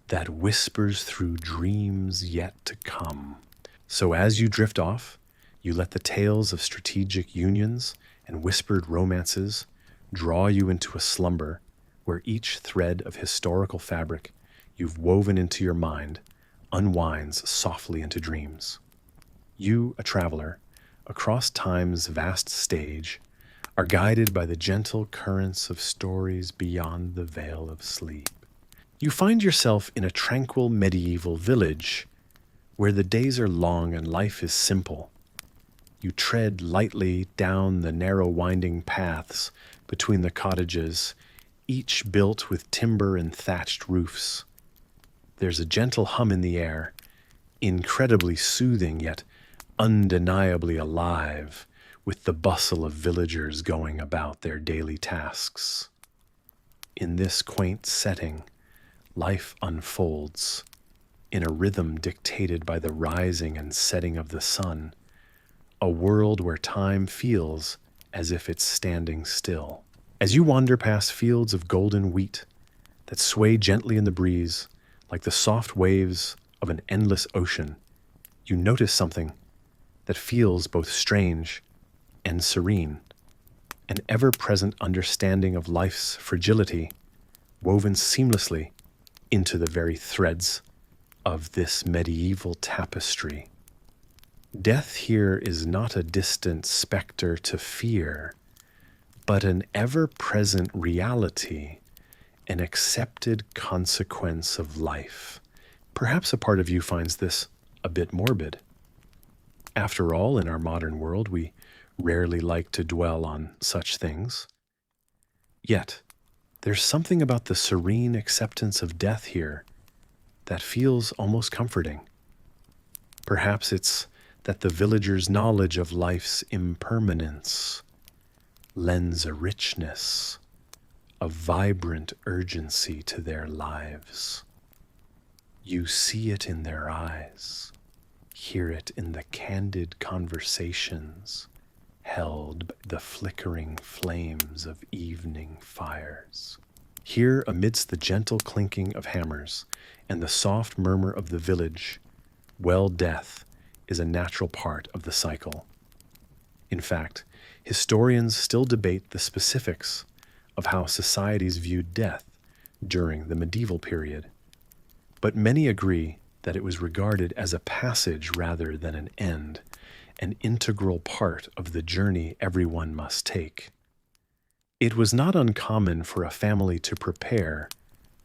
that whispers through dreams yet to come. So as you drift off, you let the tales of strategic unions and whispered romances draw you into a slumber where each thread of historical fabric you've woven into your mind unwinds softly into dreams. You, a traveler, across time's vast stage, are guided by the gentle currents of stories beyond the veil of sleep. You find yourself in a tranquil medieval village where the days are long and life is simple. You tread lightly down the narrow winding paths between the cottages, each built with timber and thatched roofs. There's a gentle hum in the air, incredibly soothing yet undeniably alive with the bustle of villagers going about their daily tasks. In this quaint setting, life unfolds in a rhythm dictated by the rising and setting of the sun, a world where time feels as if it's standing still. As you wander past fields of golden wheat that sway gently in the breeze like the soft waves of an endless ocean, you notice something that feels both strange and serene, an ever-present understanding of life's fragility woven seamlessly into the very threads of this medieval tapestry. Death here is not a distant specter to fear, but an ever-present reality, an accepted consequence of life. Perhaps a part of you finds this a bit morbid. After all, in our modern world, we rarely like to dwell on such things. Yet, there's something about the serene acceptance of death here that feels almost comforting. Perhaps it's that the villagers' knowledge of life's impermanence lends a richness, a vibrant urgency to their lives. You see it in their eyes, hear it in the candid conversations held by the flickering flames of evening fires. Here, amidst the gentle clinking of hammers and the soft murmur of the village, death is a natural part of the cycle. In fact, historians still debate the specifics of how societies viewed death during the medieval period, but many agree that it was regarded as a passage rather than an end, an integral part of the journey everyone must take. It was not uncommon for a family to prepare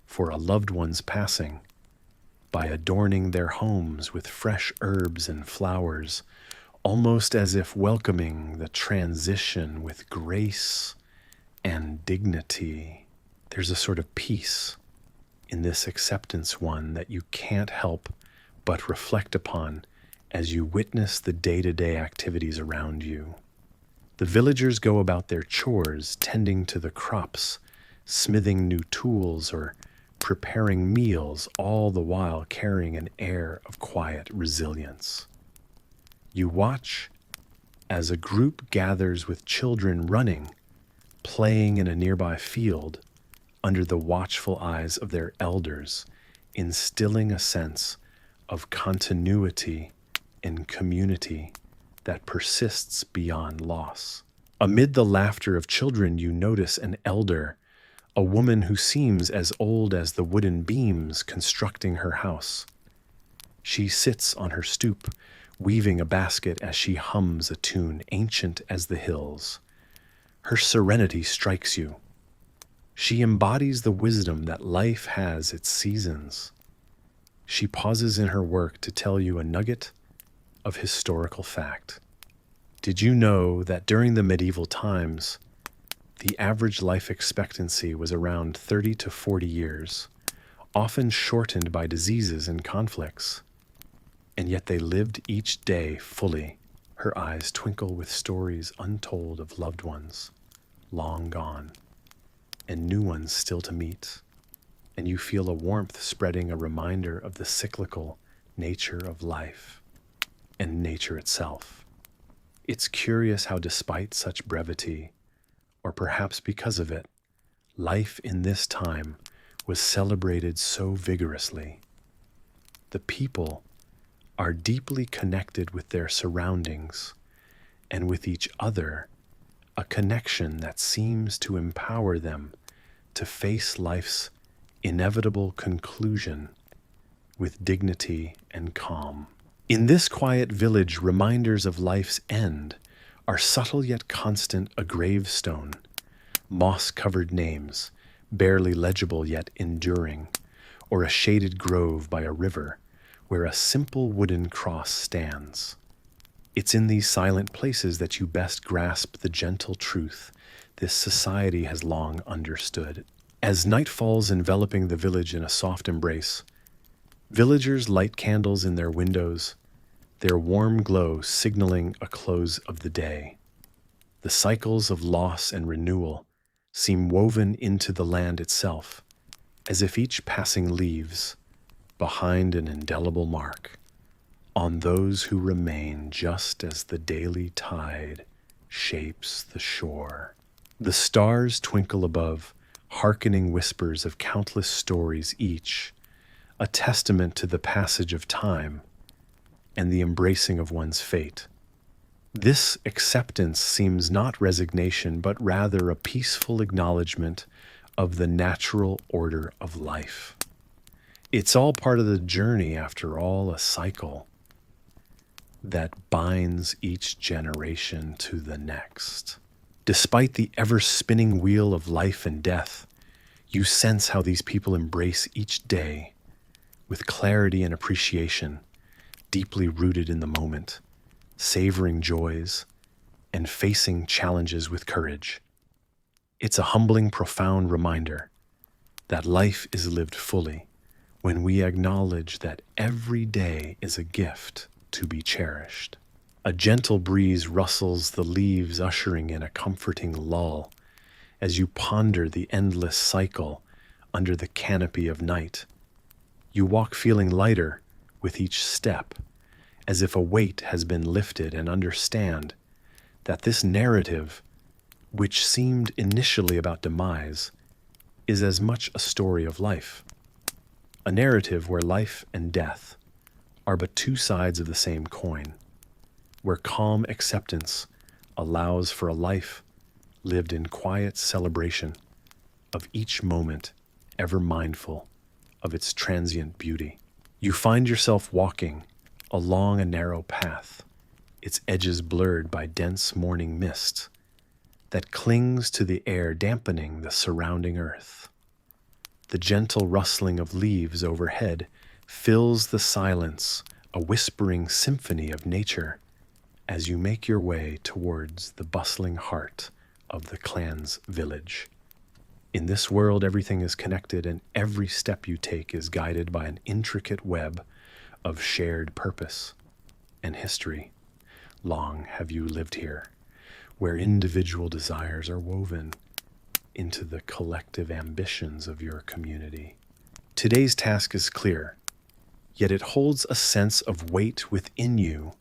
for a loved one's passing by adorning their homes with fresh herbs and flowers, almost as if welcoming the transition with grace and dignity. There's a sort of peace in this acceptance one that you can't help but reflect upon as you witness the day-to-day activities around you. The villagers go about their chores, tending to the crops, smithing new tools, or preparing meals, all the while carrying an air of quiet resilience. You watch as a group gathers with children running, playing in a nearby field, under the watchful eyes of their elders, instilling a sense of continuity and community that persists beyond loss. Amid the laughter of children, you notice an elder, a woman who seems as old as the wooden beams constructing her house. She sits on her stoop, weaving a basket as she hums a tune ancient as the hills. Her serenity strikes you. She embodies the wisdom that life has its seasons. She pauses in her work to tell you a nugget of historical fact. Did you know that during the medieval times, the average life expectancy was around 30 to 40 years, often shortened by diseases and conflicts? And yet they lived each day fully. Her eyes twinkle with stories untold of loved ones long gone, and new ones still to meet. And you feel a warmth spreading, a reminder of the cyclical nature of life and nature itself. It's curious how, despite such brevity, or perhaps because of it, life in this time was celebrated so vigorously. The people are deeply connected with their surroundings and with each other, a connection that seems to empower them to face life's inevitable conclusion with dignity and calm. In this quiet village, reminders of life's end are subtle yet constant: a gravestone, moss-covered names, barely legible yet enduring, or a shaded grove by a river where a simple wooden cross stands. It's in these silent places that you best grasp the gentle truth this society has long understood. As night falls, enveloping the village in a soft embrace, villagers light candles in their windows, their warm glow signaling a close of the day. The cycles of loss and renewal seem woven into the land itself, as if each passing leaves behind an indelible mark on those who remain, just as the daily tide shapes the shore. The stars twinkle above, hearkening whispers of countless stories, each a testament to the passage of time and the embracing of one's fate. This acceptance seems not resignation, but rather a peaceful acknowledgement of the natural order of life. It's all part of the journey, after all, a cycle that binds each generation to the next. Despite the ever-spinning wheel of life and death, you sense how these people embrace each day with clarity and appreciation, deeply rooted in the moment, savoring joys and facing challenges with courage. It's a humbling, profound reminder that life is lived fully when we acknowledge that every day is a gift to be cherished. A gentle breeze rustles the leaves, ushering in a comforting lull as you ponder the endless cycle under the canopy of night. You walk feeling lighter with each step, as if a weight has been lifted, and understand that this narrative, which seemed initially about demise, is as much a story of life. A narrative where life and death are but two sides of the same coin, where calm acceptance allows for a life lived in quiet celebration of each moment, ever mindful of its transient beauty. You find yourself walking along a narrow path, its edges blurred by dense morning mist that clings to the air, dampening the surrounding earth. The gentle rustling of leaves overhead fills the silence, a whispering symphony of nature, as you make your way towards the bustling heart of the clan's village. In this world, everything is connected, and every step you take is guided by an intricate web of shared purpose and history. Long have you lived here, where individual desires are woven into the collective ambitions of your community. Today's task is clear, yet it holds a sense of weight within you,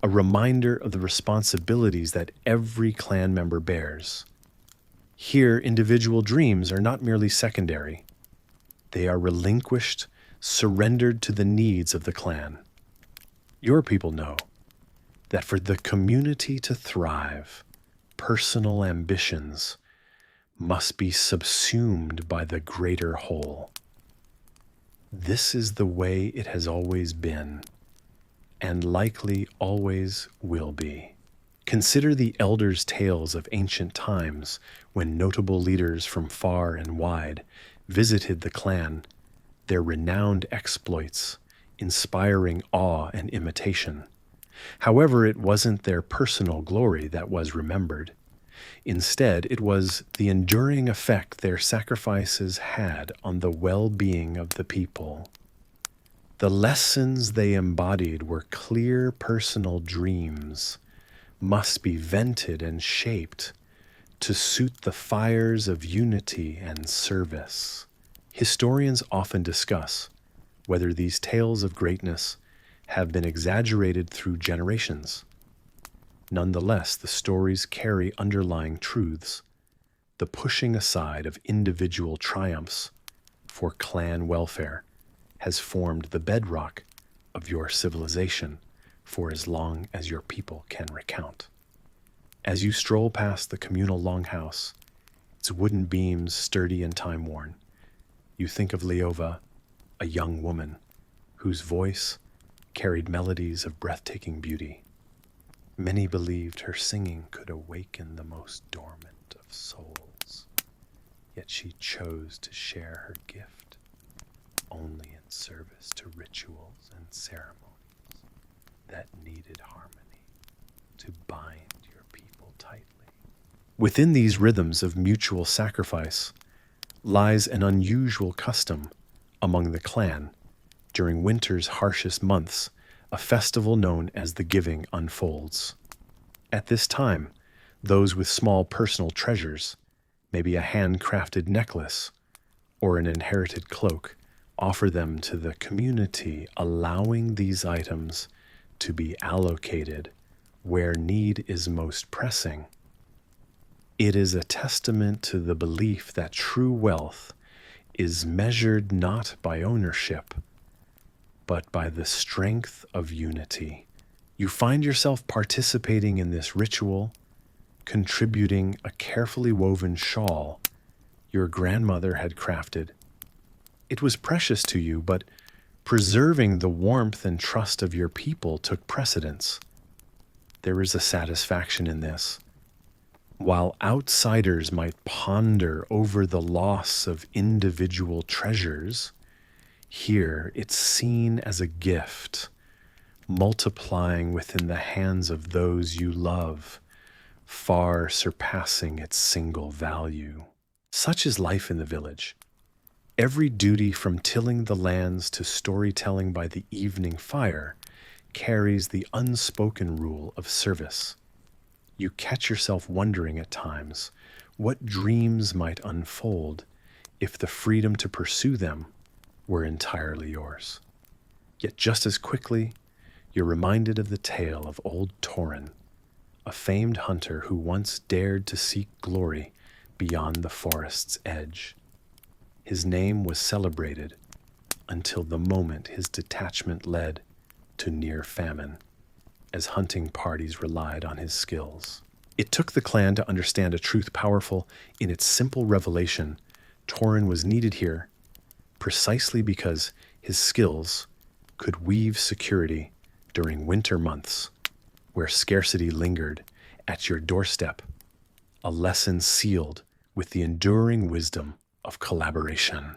a reminder of the responsibilities that every clan member bears. Here, individual dreams are not merely secondary. They are relinquished, surrendered to the needs of the clan. Your people know that for the community to thrive, personal ambitions must be subsumed by the greater whole. This is the way it has always been, and likely always will be. Consider the elders' tales of ancient times when notable leaders from far and wide visited the clan, their renowned exploits inspiring awe and imitation. However, it wasn't their personal glory that was remembered. Instead, it was the enduring effect their sacrifices had on the well-being of the people. The lessons they embodied were clear personal dreams, must be vented and shaped to suit the fires of unity and service. Historians often discuss whether these tales of greatness have been exaggerated through generations. Nonetheless, the stories carry underlying truths, the pushing aside of individual triumphs for clan welfare has formed the bedrock of your civilization for as long as your people can recount. As you stroll past the communal longhouse, its wooden beams sturdy and time-worn, you think of Leova, a young woman whose voice carried melodies of breathtaking beauty. Many believed her singing could awaken the most dormant of souls, yet she chose to share her gift only in service to rituals and ceremonies that needed harmony to bind your people tightly. Within these rhythms of mutual sacrifice lies an unusual custom among the clan. During winter's harshest months, a festival known as the Giving unfolds. At this time, those with small personal treasures, maybe a handcrafted necklace or an inherited cloak, offer them to the community, allowing these items to be allocated where need is most pressing. It is a testament to the belief that true wealth is measured not by ownership, but by the strength of unity. You find yourself participating in this ritual, contributing a carefully woven shawl your grandmother had crafted. It was precious to you, but preserving the warmth and trust of your people took precedence. There is a satisfaction in this. While outsiders might ponder over the loss of individual treasures, here it's seen as a gift, multiplying within the hands of those you love, far surpassing its single value. Such is life in the village. Every duty from tilling the lands to storytelling by the evening fire carries the unspoken rule of service. You catch yourself wondering at times what dreams might unfold if the freedom to pursue them were entirely yours. Yet just as quickly, you're reminded of the tale of old Tauren, a famed hunter who once dared to seek glory beyond the forest's edge. His name was celebrated until the moment his detachment led to near famine, as hunting parties relied on his skills. It took the clan to understand a truth powerful in its simple revelation. Tauren was needed here precisely because his skills could weave security during winter months where scarcity lingered at your doorstep, a lesson sealed with the enduring wisdom of collaboration.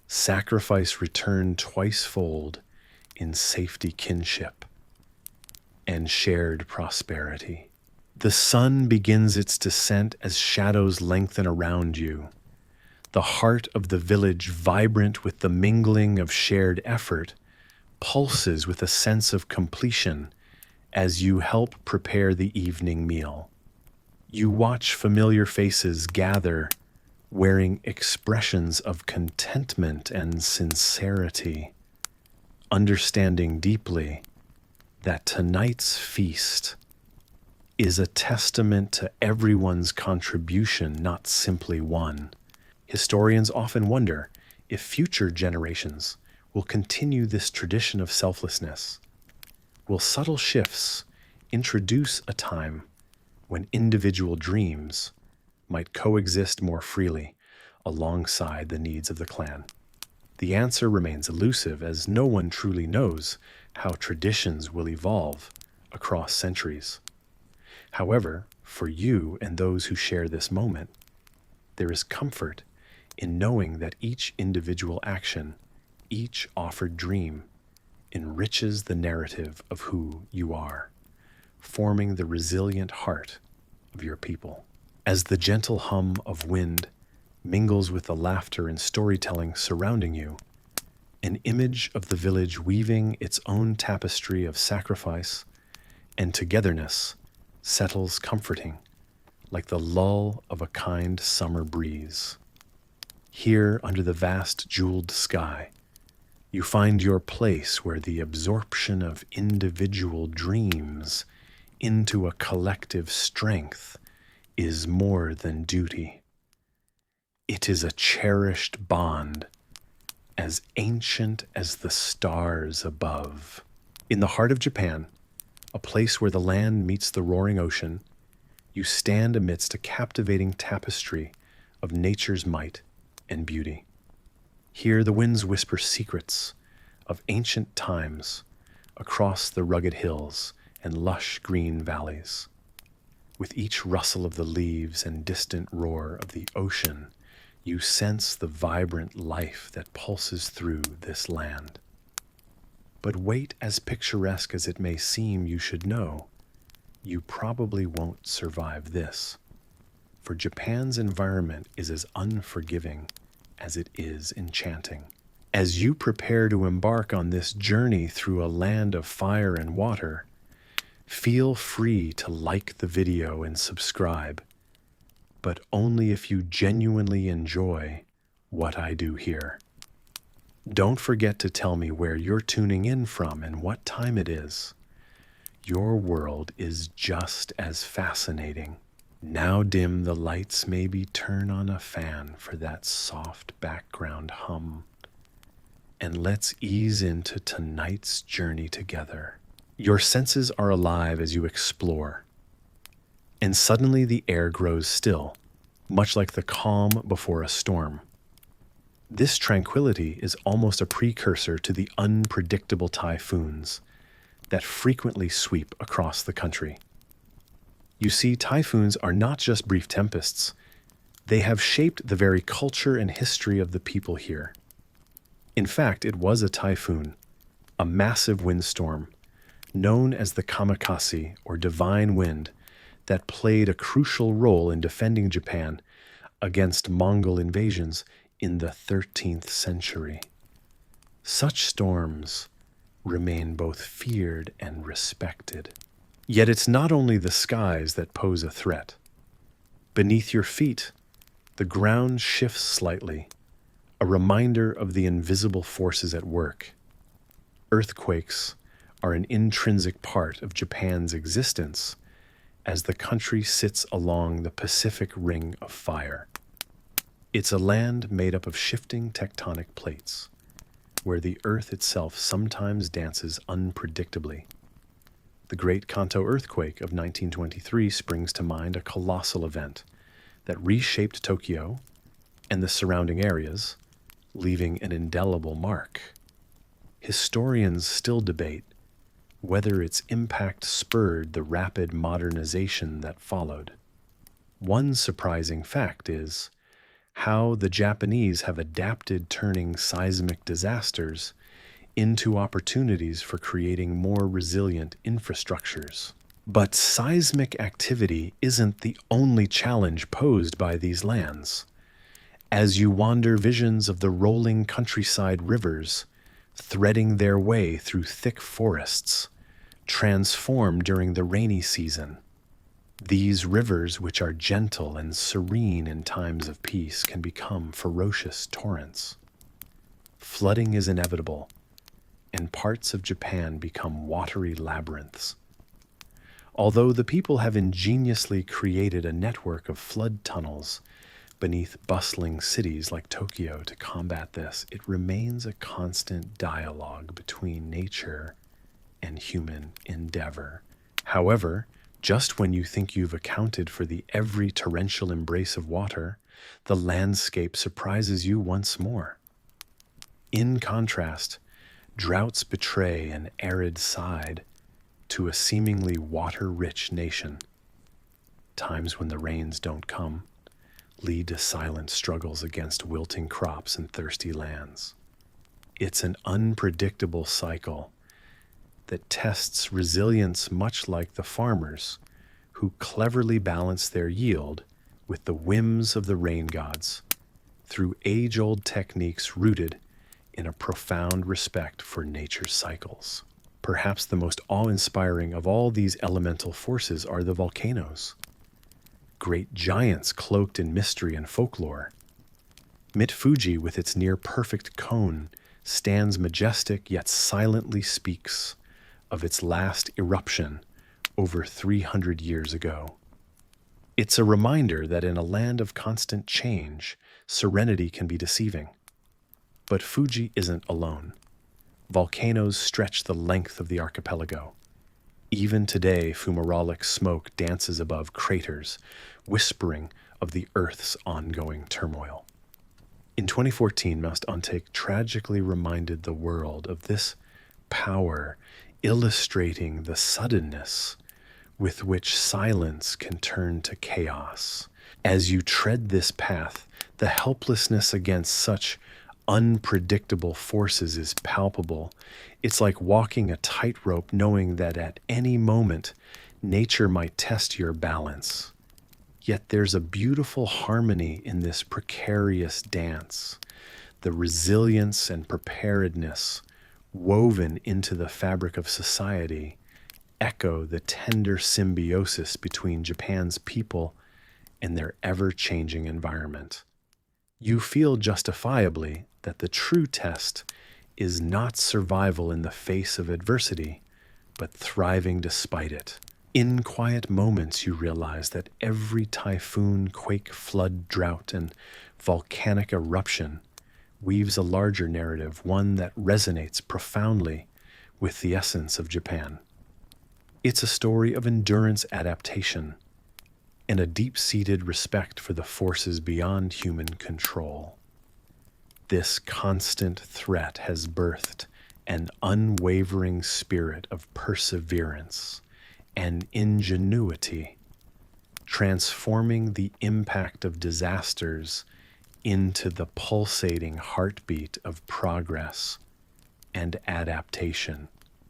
Sacrifice returned twice-fold in safety kinship and shared prosperity. The sun begins its descent as shadows lengthen around you. The heart of the village, vibrant with the mingling of shared effort, pulses with a sense of completion as you help prepare the evening meal. You watch familiar faces gather, wearing expressions of contentment and sincerity, understanding deeply that tonight's feast is a testament to everyone's contribution, not simply one. Historians often wonder if future generations will continue this tradition of selflessness. Will subtle shifts introduce a time when individual dreams might coexist more freely alongside the needs of the clan? The answer remains elusive, as no one truly knows how traditions will evolve across centuries. However, for you and those who share this moment, there is comfort in knowing that each individual action, each offered dream, enriches the narrative of who you are, forming the resilient heart of your people. As the gentle hum of wind mingles with the laughter and storytelling surrounding you, an image of the village weaving its own tapestry of sacrifice and togetherness settles comforting, like the lull of a kind summer breeze. Here, under the vast jeweled sky, you find your place where the absorption of individual dreams into a collective strength is more than duty. It is a cherished bond, as ancient as the stars above. In the heart of Japan, a place where the land meets the roaring ocean, you stand amidst a captivating tapestry of nature's might and beauty. Here the winds whisper secrets of ancient times across the rugged hills and lush green valleys. With each rustle of the leaves and distant roar of the ocean, you sense the vibrant life that pulses through this land. But wait, as picturesque as it may seem, you should know, you probably won't survive this. For Japan's environment is as unforgiving as it is enchanting. As you prepare to embark on this journey through a land of fire and water, feel free to like the video and subscribe, but only if you genuinely enjoy what I do here. Don't forget to tell me where you're tuning in from and what time it is. Your world is just as fascinating. Now dim the lights, maybe turn on a fan for that soft background hum. And let's ease into tonight's journey together. Your senses are alive as you explore. And suddenly the air grows still, much like the calm before a storm. This tranquility is almost a precursor to the unpredictable typhoons that frequently sweep across the country. You see, typhoons are not just brief tempests, they have shaped the very culture and history of the people here. In fact, it was a typhoon, a massive windstorm, known as the kamikaze or divine wind, that played a crucial role in defending Japan against Mongol invasions in the 13th century. Such storms remain both feared and respected. Yet it's not only the skies that pose a threat. Beneath your feet, the ground shifts slightly, a reminder of the invisible forces at work. Earthquakes are an intrinsic part of Japan's existence as the country sits along the Pacific Ring of Fire. It's a land made up of shifting tectonic plates, where the earth itself sometimes dances unpredictably. The Great Kanto earthquake of 1923 springs to mind, a colossal event that reshaped Tokyo and the surrounding areas, leaving an indelible mark. Historians still debate whether its impact spurred the rapid modernization that followed. One surprising fact is how the Japanese have adapted turning seismic disasters into opportunities for creating more resilient infrastructures. But seismic activity isn't the only challenge posed by these lands. As you wander, visions of the rolling countryside rivers, threading their way through thick forests, transform during the rainy season. These rivers, which are gentle and serene in times of peace, can become ferocious torrents. Flooding is inevitable, and parts of Japan become watery labyrinths. Although the people have ingeniously created a network of flood tunnels beneath bustling cities like Tokyo to combat this, it remains a constant dialogue between nature and human endeavor. However, just when you think you've accounted for the every torrential embrace of water, the landscape surprises you once more. In contrast, droughts betray an arid side to a seemingly water-rich nation. Times when the rains don't come lead to silent struggles against wilting crops and thirsty lands. It's an unpredictable cycle that tests resilience, much like the farmers who cleverly balance their yield with the whims of the rain gods through age-old techniques rooted in a profound respect for nature's cycles. Perhaps the most awe-inspiring of all these elemental forces are the volcanoes, great giants cloaked in mystery and folklore. Mount Fuji, with its near-perfect cone, stands majestic yet silently speaks of its last eruption over 300 years ago. It's a reminder that in a land of constant change, serenity can be deceiving. But Fuji isn't alone. Volcanoes stretch the length of the archipelago. Even today, fumarolic smoke dances above craters, whispering of the Earth's ongoing turmoil. In 2014, Mount Antake tragically reminded the world of this power, illustrating the suddenness with which silence can turn to chaos. As you tread this path, the helplessness against such unpredictable forces is palpable. It's like walking a tightrope, knowing that at any moment, nature might test your balance. Yet there's a beautiful harmony in this precarious dance. The resilience and preparedness woven into the fabric of society echo the tender symbiosis between Japan's people and their ever-changing environment. You feel justifiably that the true test is not survival in the face of adversity, but thriving despite it. In quiet moments, you realize that every typhoon, quake, flood, drought, and volcanic eruption weaves a larger narrative, one that resonates profoundly with the essence of Japan. It's a story of endurance, adaptation, and a deep-seated respect for the forces beyond human control. This constant threat has birthed an unwavering spirit of perseverance and ingenuity, transforming the impact of disasters into the pulsating heartbeat of progress and adaptation.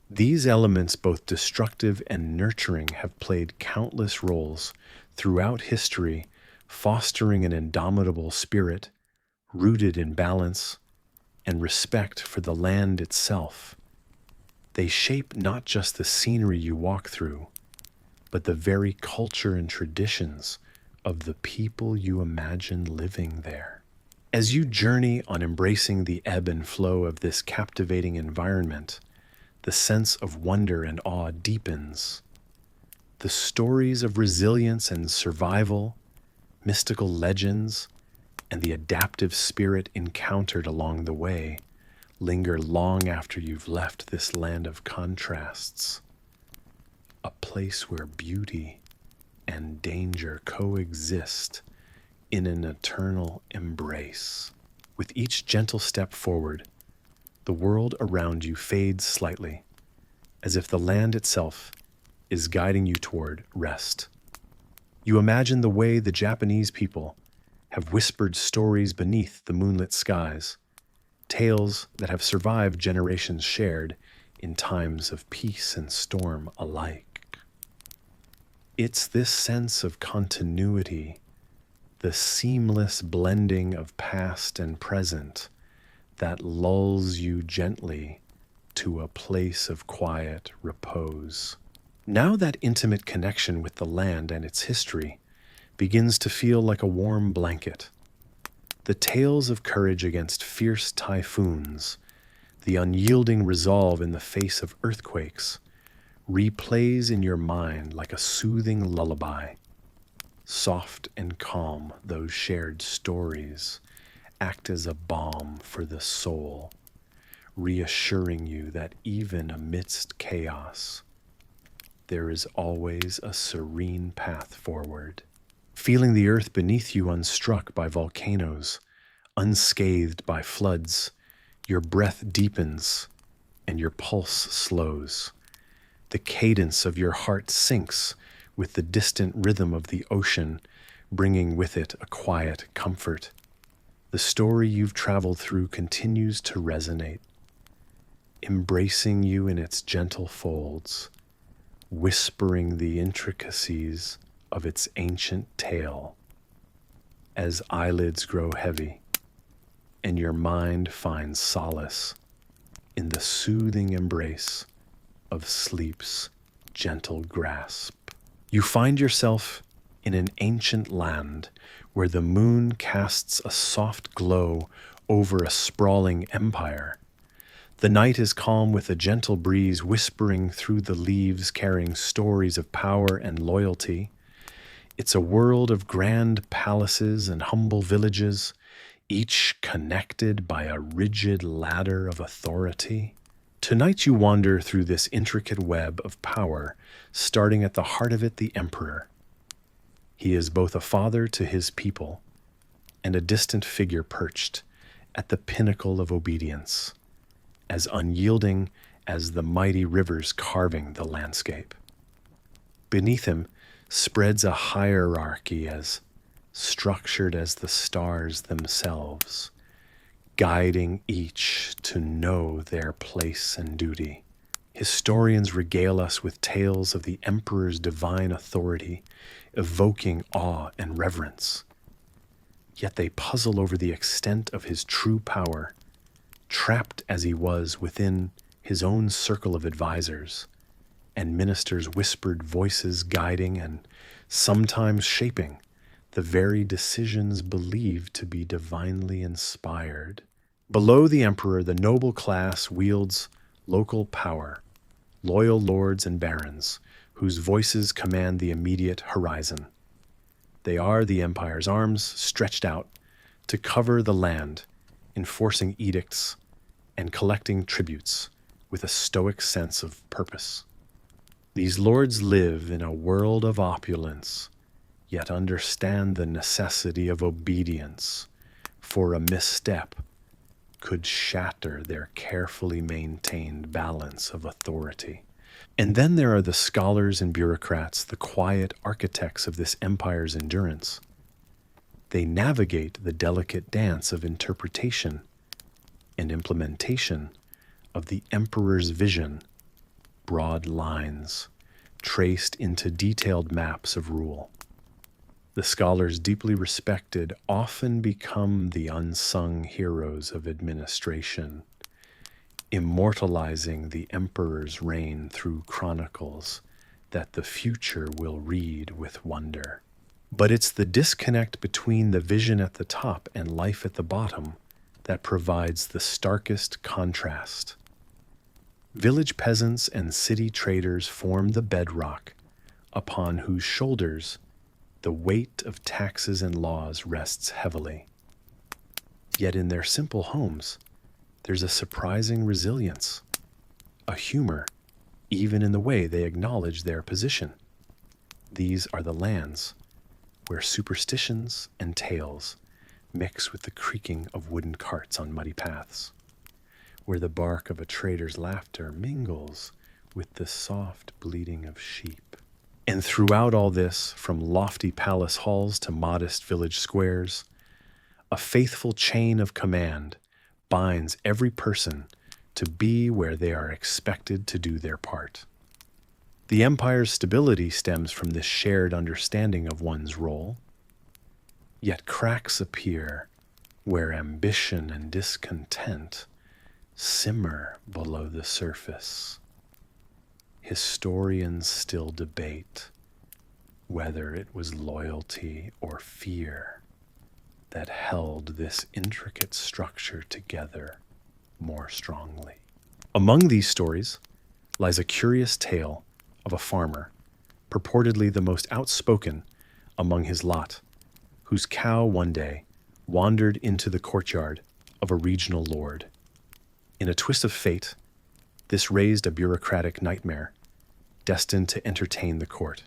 These elements, both destructive and nurturing, have played countless roles throughout history, fostering an indomitable spirit rooted in balance and respect for the land itself. They shape not just the scenery you walk through, but the very culture and traditions of the people you imagine living there. As you journey on embracing the ebb and flow of this captivating environment, the sense of wonder and awe deepens. The stories of resilience and survival, mystical legends, and the adaptive spirit encountered along the way linger long after you've left this land of contrasts, a place where beauty and danger coexist in an eternal embrace. With each gentle step forward, the world around you fades slightly, as if the land itself is guiding you toward rest. You imagine the way the Japanese people have whispered stories beneath the moonlit skies, tales that have survived generations shared in times of peace and storm alike. It's this sense of continuity, the seamless blending of past and present, that lulls you gently to a place of quiet repose. Now that intimate connection with the land and its history begins to feel like a warm blanket. The tales of courage against fierce typhoons, the unyielding resolve in the face of earthquakes, replays in your mind like a soothing lullaby. Soft and calm, those shared stories act as a balm for the soul, reassuring you that even amidst chaos, there is always a serene path forward. Feeling the earth beneath you unstruck by volcanoes, unscathed by floods, your breath deepens and your pulse slows. The cadence of your heart syncs with the distant rhythm of the ocean, bringing with it a quiet comfort. The story you've traveled through continues to resonate, embracing you in its gentle folds, whispering the intricacies of its ancient tale. As eyelids grow heavy and your mind finds solace in the soothing embrace of sleep's gentle grasp, you find yourself in an ancient land where the moon casts a soft glow over a sprawling empire. The night is calm with a gentle breeze whispering through the leaves, carrying stories of power and loyalty. It's a world of grand palaces and humble villages, each connected by a rigid ladder of authority. Tonight you wander through this intricate web of power, starting at the heart of it, the emperor. He is both a father to his people and a distant figure perched at the pinnacle of obedience, as unyielding as the mighty rivers carving the landscape. Beneath him spreads a hierarchy as structured as the stars themselves, guiding each to know their place and duty. Historians regale us with tales of the emperor's divine authority, evoking awe and reverence. Yet they puzzle over the extent of his true power, trapped as he was within his own circle of advisors and ministers' whispered voices guiding and sometimes shaping the very decisions believed to be divinely inspired. Below the emperor, the noble class wields local power, loyal lords and barons whose voices command the immediate horizon. They are the empire's arms stretched out to cover the land, enforcing edicts and collecting tributes with a stoic sense of purpose. These lords live in a world of opulence, yet understand the necessity of obedience, for a misstep could shatter their carefully maintained balance of authority. And then there are the scholars and bureaucrats, the quiet architects of this empire's endurance. They navigate the delicate dance of interpretation and implementation of the emperor's vision, broad lines traced into detailed maps of rule. The scholars deeply respected often become the unsung heroes of administration, immortalizing the emperor's reign through chronicles that the future will read with wonder. But it's the disconnect between the vision at the top and life at the bottom that provides the starkest contrast. Village peasants and city traders form the bedrock upon whose shoulders the weight of taxes and laws rests heavily. Yet in their simple homes, there's a surprising resilience, a humor, even in the way they acknowledge their position. These are the lands where superstitions and tales mix with the creaking of wooden carts on muddy paths, where the bark of a trader's laughter mingles with the soft bleating of sheep. And throughout all this, from lofty palace halls to modest village squares, a faithful chain of command binds every person to be where they are expected to do their part. The empire's stability stems from this shared understanding of one's role, yet cracks appear where ambition and discontent simmer below the surface. Historians still debate whether it was loyalty or fear that held this intricate structure together more strongly. Among these stories lies a curious tale of a farmer, purportedly the most outspoken among his lot, whose cow one day wandered into the courtyard of a regional lord. In a twist of fate, this raised a bureaucratic nightmare destined to entertain the court,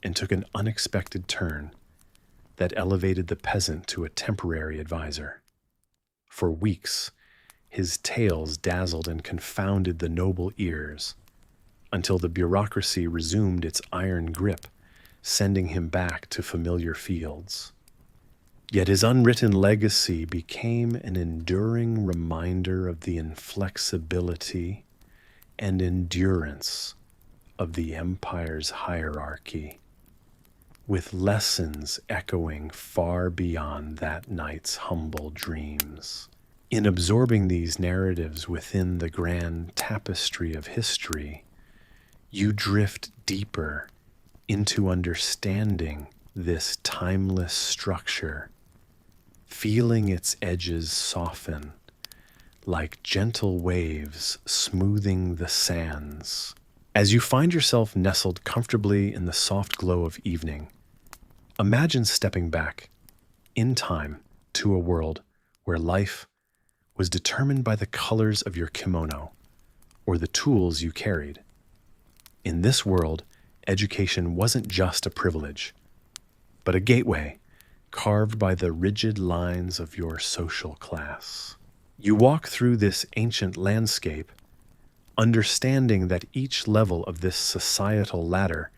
and took an unexpected turn that elevated the peasant to a temporary advisor. For weeks, his tales dazzled and confounded the noble ears, until the bureaucracy resumed its iron grip, sending him back to familiar fields. Yet his unwritten legacy became an enduring reminder of the inflexibility and endurance of the empire's hierarchy, with lessons echoing far beyond that night's humble dreams. In absorbing these narratives within the grand tapestry of history, you drift deeper into understanding this timeless structure, feeling its edges soften like gentle waves smoothing the sands. As you find yourself nestled comfortably in the soft glow of evening, imagine stepping back in time to a world where life was determined by the colors of your kimono or the tools you carried. In this world, education wasn't just a privilege, but a gateway carved by the rigid lines of your social class. You walk through this ancient landscape, understanding that each level of this societal ladder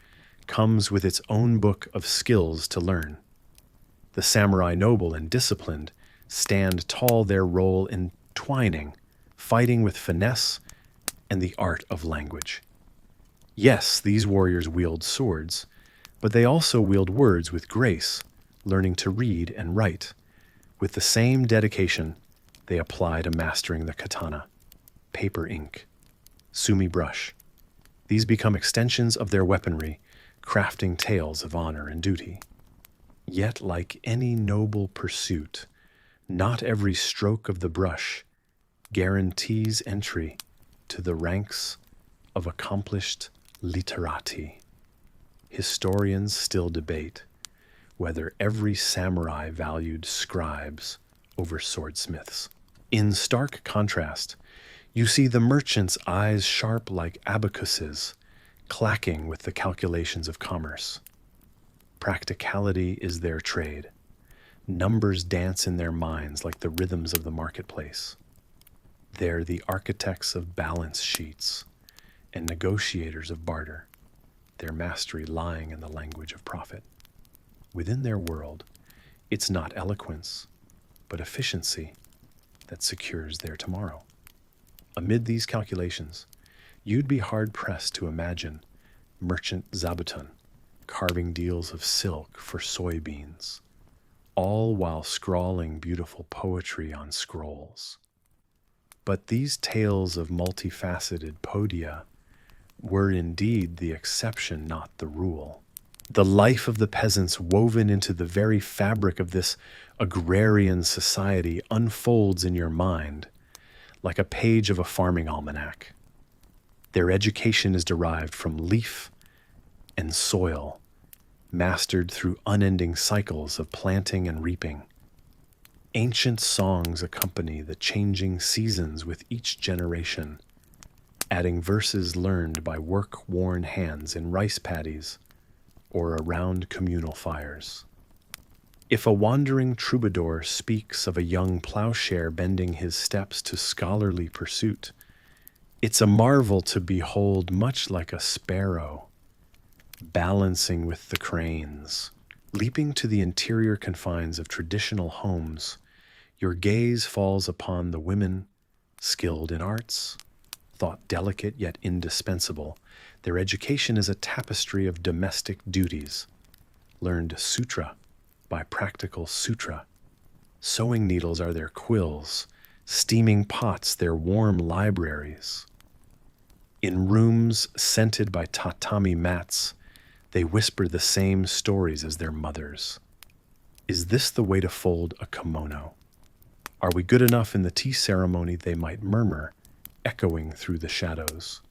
comes with its own book of skills to learn. The samurai noble and disciplined stand tall, their role entwining, fighting with finesse and the art of language. Yes, these warriors wield swords, but they also wield words with grace, learning to read and write. With the same dedication they apply to mastering the katana, paper ink, sumi brush. These become extensions of their weaponry, crafting tales of honor and duty. Yet, like any noble pursuit, not every stroke of the brush guarantees entry to the ranks of accomplished literati. Historians still debate whether every samurai valued scribes over swordsmiths. In stark contrast, you see the merchant's eyes sharp like abacuses, clacking with the calculations of commerce. Practicality is their trade. Numbers dance in their minds like the rhythms of the marketplace. They're the architects of balance sheets and negotiators of barter, their mastery lying in the language of profit. Within their world, it's not eloquence, but efficiency that secures their tomorrow. Amid these calculations, you'd be hard-pressed to imagine merchant Zabuton carving deals of silk for soybeans, all while scrawling beautiful poetry on scrolls. But these tales of multifaceted podia were indeed the exception, not the rule. The life of the peasants woven into the very fabric of this agrarian society unfolds in your mind like a page of a farming almanac. Their education is derived from leaf and soil, mastered through unending cycles of planting and reaping. Ancient songs accompany the changing seasons with each generation, adding verses learned by work-worn hands in rice paddies or around communal fires. If a wandering troubadour speaks of a young plowshare bending his steps to scholarly pursuit, it's a marvel to behold, much like a sparrow, balancing with the cranes. Leaping to the interior confines of traditional homes, your gaze falls upon the women skilled in arts, thought delicate yet indispensable. Their education is a tapestry of domestic duties, learned sutra by practical sutra. Sewing needles are their quills, steaming pots their warm libraries. In rooms scented by tatami mats, they whisper the same stories as their mothers. Is this the way to fold a kimono? Are we good enough in the tea ceremony? They might murmur, echoing through the shadows.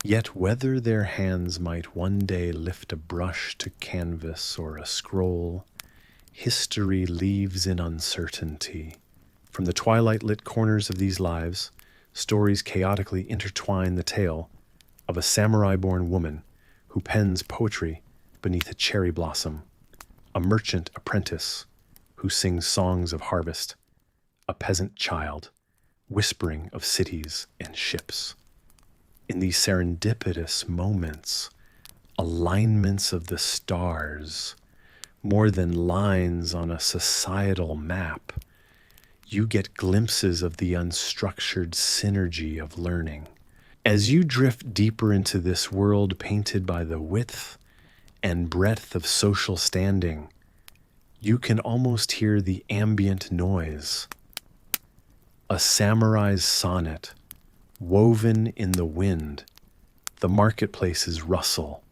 Yet whether their hands might one day lift a brush to canvas or a scroll, history leaves in uncertainty. From the twilight-lit corners of these lives, stories chaotically intertwine the tale of a samurai-born woman who pens poetry beneath a cherry blossom, a merchant apprentice who sings songs of harvest, a peasant child whispering of cities and ships. In these serendipitous moments, alignments of the stars, more than lines on a societal map, you get glimpses of the unstructured synergy of learning. As you drift deeper into this world painted by the width and breadth of social standing, you can almost hear the ambient noise. A samurai's sonnet, woven in the wind, the marketplace's rustle,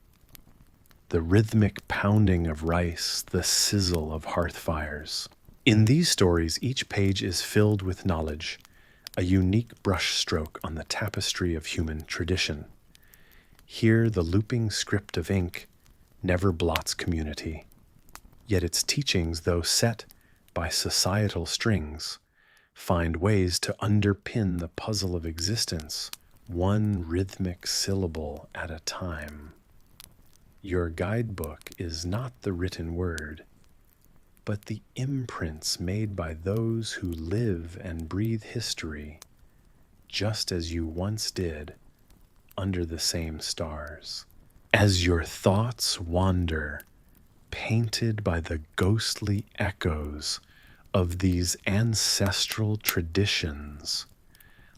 the rhythmic pounding of rice, the sizzle of hearth fires. In these stories, each page is filled with knowledge, a unique brushstroke on the tapestry of human tradition. Here, the looping script of ink never blots community, yet its teachings, though set by societal strings, find ways to underpin the puzzle of existence, one rhythmic syllable at a time. Your guidebook is not the written word, but the imprints made by those who live and breathe history, just as you once did under the same stars. As your thoughts wander, painted by the ghostly echoes of these ancestral traditions,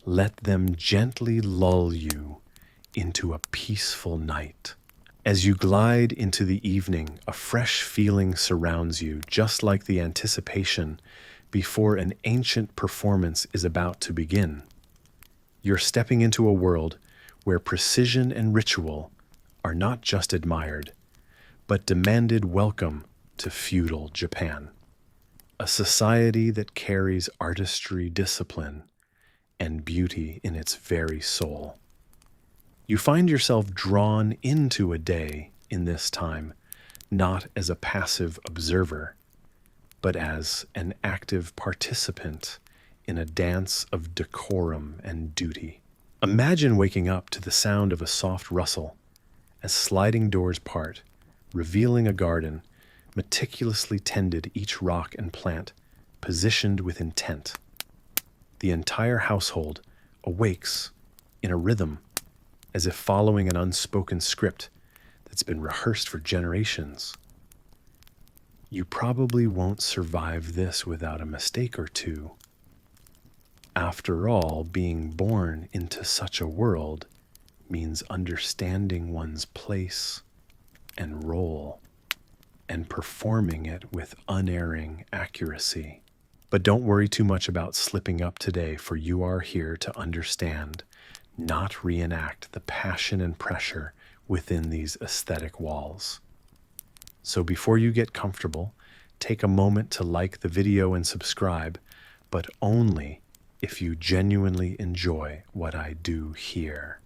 let them gently lull you into a peaceful night. As you glide into the evening, a fresh feeling surrounds you, just like the anticipation before an ancient performance is about to begin. You're stepping into a world where precision and ritual are not just admired, but demanded. Welcome to feudal Japan, a society that carries artistry, discipline, and beauty in its very soul. You find yourself drawn into a day in this time, not as a passive observer, but as an active participant in a dance of decorum and duty. Imagine waking up to the sound of a soft rustle as sliding doors part, revealing a garden meticulously tended, each rock and plant positioned with intent. The entire household awakes in a rhythm, as if following an unspoken script that's been rehearsed for generations. You probably won't survive this without a mistake or two. After all, being born into such a world means understanding one's place and role and performing it with unerring accuracy. But don't worry too much about slipping up today, for you are here to understand, not reenact the passion and pressure within these aesthetic walls. So before you get comfortable, take a moment to like the video and subscribe, but only if you genuinely enjoy what I do here.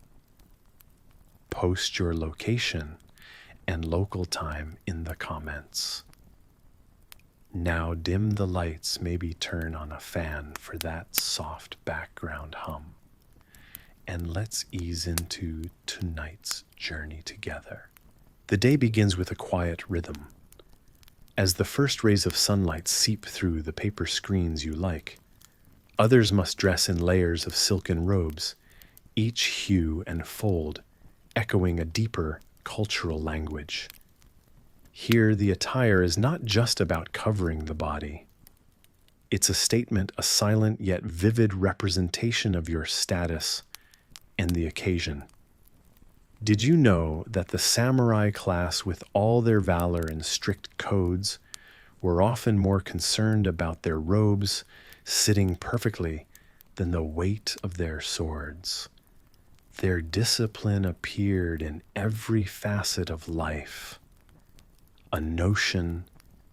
Post your location and local time in the comments. Now dim the lights, maybe turn on a fan for that soft background hum. And let's ease into tonight's journey together. The day begins with a quiet rhythm. As the first rays of sunlight seep through the paper screens you like, others must dress in layers of silken robes, each hue and fold echoing a deeper cultural language. Here, the attire is not just about covering the body. It's a statement, a silent yet vivid representation of your status and the occasion. Did you know that the samurai class, with all their valor and strict codes, were often more concerned about their robes sitting perfectly than the weight of their swords? Their discipline appeared in every facet of life, a notion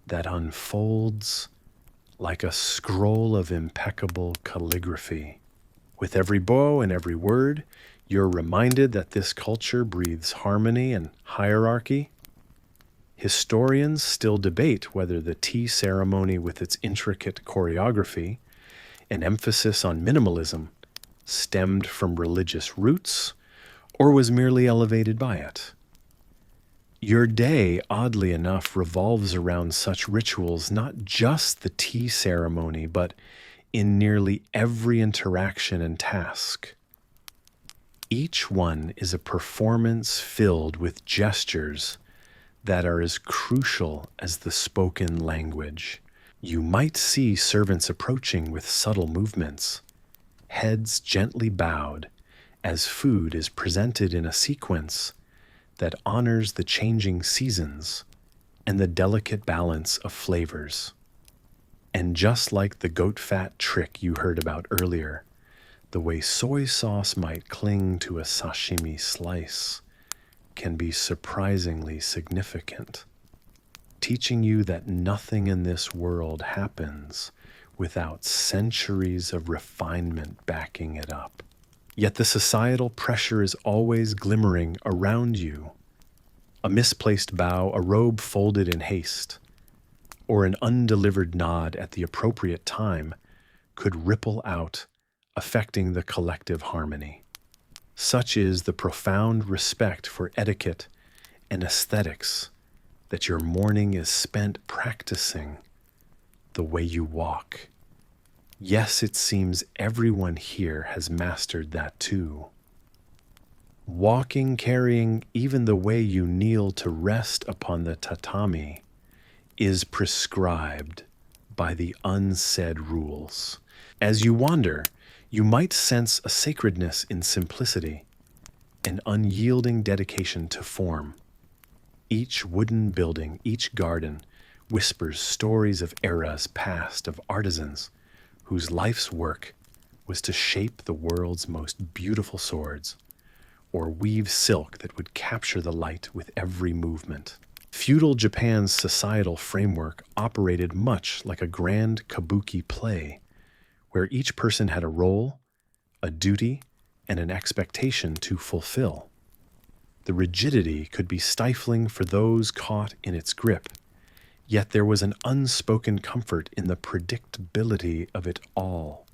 that unfolds like a scroll of impeccable calligraphy. With every bow and every word, you're reminded that this culture breathes harmony and hierarchy. Historians still debate whether the tea ceremony, with its intricate choreography and emphasis on minimalism, stemmed from religious roots or was merely elevated by it. Your day, oddly enough, revolves around such rituals, not just the tea ceremony, but in nearly every interaction and task. Each one is a performance filled with gestures that are as crucial as the spoken language. You might see servants approaching with subtle movements, heads gently bowed, as food is presented in a sequence that honors the changing seasons and the delicate balance of flavors. And just like the goat fat trick you heard about earlier, the way soy sauce might cling to a sashimi slice can be surprisingly significant, teaching you that nothing in this world happens without centuries of refinement backing it up. Yet the societal pressure is always glimmering around you. A misplaced bow, a robe folded in haste, or an undelivered nod at the appropriate time could ripple out, affecting the collective harmony. Such is the profound respect for etiquette and aesthetics that your morning is spent practicing the way you walk. Yes, it seems everyone here has mastered that too. Walking, carrying, even the way you kneel to rest upon the tatami is prescribed by the unsaid rules. As you wander, you might sense a sacredness in simplicity, an unyielding dedication to form. Each wooden building, each garden, whispers stories of eras past, of artisans whose life's work was to shape the world's most beautiful swords, or weave silk that would capture the light with every movement. Feudal Japan's societal framework operated much like a grand kabuki play, where each person had a role, a duty, and an expectation to fulfill. The rigidity could be stifling for those caught in its grip, yet there was an unspoken comfort in the predictability of it all.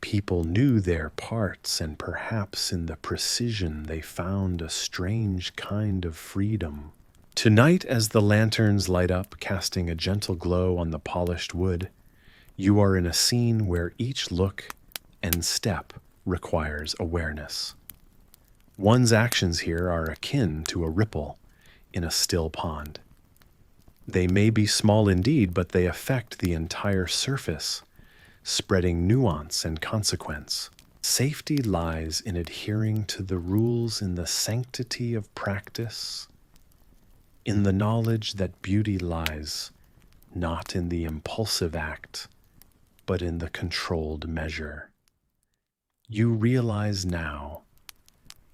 People knew their parts, and perhaps in the precision they found a strange kind of freedom. Tonight, as the lanterns light up, casting a gentle glow on the polished wood, you are in a scene where each look, and step requires awareness. One's actions here are akin to a ripple in a still pond. They may be small indeed, but they affect the entire surface, spreading nuance and consequence. Safety lies in adhering to the rules in the sanctity of practice, in the knowledge that beauty lies not in the impulsive act, but in the controlled measure. You realize now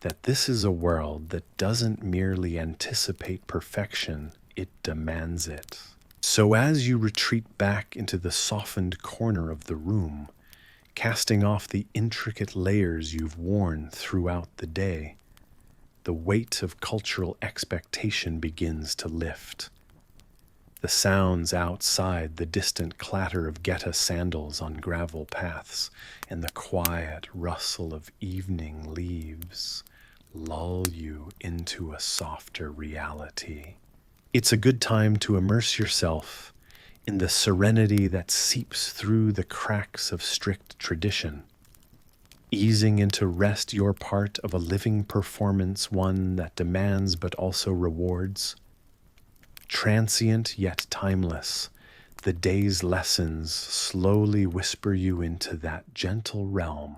that this is a world that doesn't merely anticipate perfection, it demands it. So as you retreat back into the softened corner of the room, casting off the intricate layers you've worn throughout the day, the weight of cultural expectation begins to lift. The sounds outside, the distant clatter of Geta sandals on gravel paths, and the quiet rustle of evening leaves lull you into a softer reality. It's a good time to immerse yourself in the serenity that seeps through the cracks of strict tradition, easing into rest your part of a living performance, one that demands but also rewards. Transient yet timeless, the day's lessons slowly whisper you into that gentle realm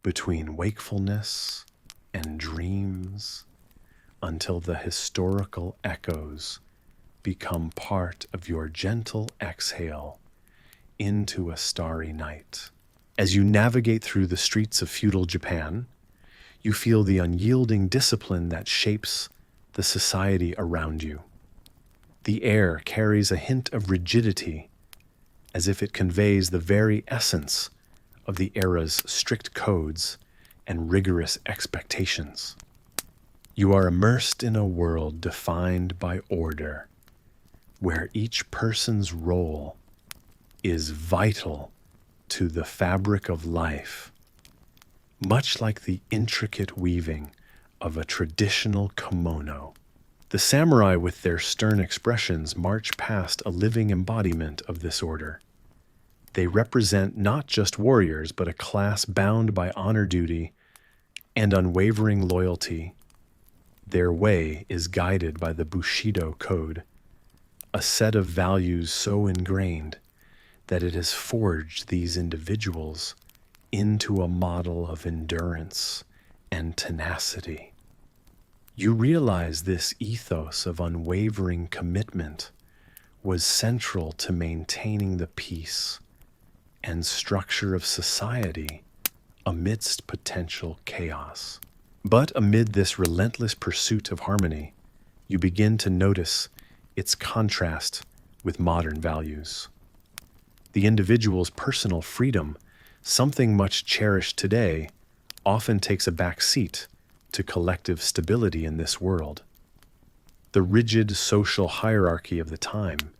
between wakefulness and dreams until the historical echoes become part of your gentle exhale into a starry night. As you navigate through the streets of feudal Japan, you feel the unyielding discipline that shapes the society around you. The air carries a hint of rigidity, as if it conveys the very essence of the era's strict codes and rigorous expectations. You are immersed in a world defined by order, where each person's role is vital to the fabric of life, much like the intricate weaving of a traditional kimono. The samurai, with their stern expressions, march past a living embodiment of this order. They represent not just warriors, but a class bound by honor duty and unwavering loyalty. Their way is guided by the Bushido code, a set of values so ingrained that it has forged these individuals into a model of endurance and tenacity. You realize this ethos of unwavering commitment was central to maintaining the peace and structure of society amidst potential chaos. But amid this relentless pursuit of harmony, you begin to notice its contrast with modern values. The individual's personal freedom, something much cherished today, often takes a back seat to collective stability in this world. The rigid social hierarchy of the time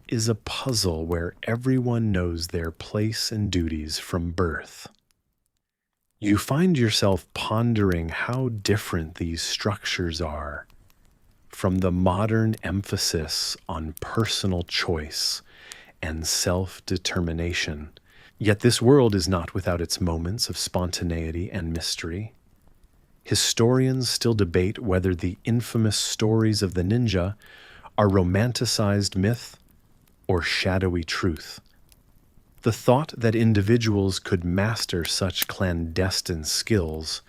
is a puzzle where everyone knows their place and duties from birth. You find yourself pondering how different these structures are from the modern emphasis on personal choice and self-determination. Yet this world is not without its moments of spontaneity and mystery. Historians still debate whether the infamous stories of the ninja are romanticized myth or shadowy truth. The thought that individuals could master such clandestine skills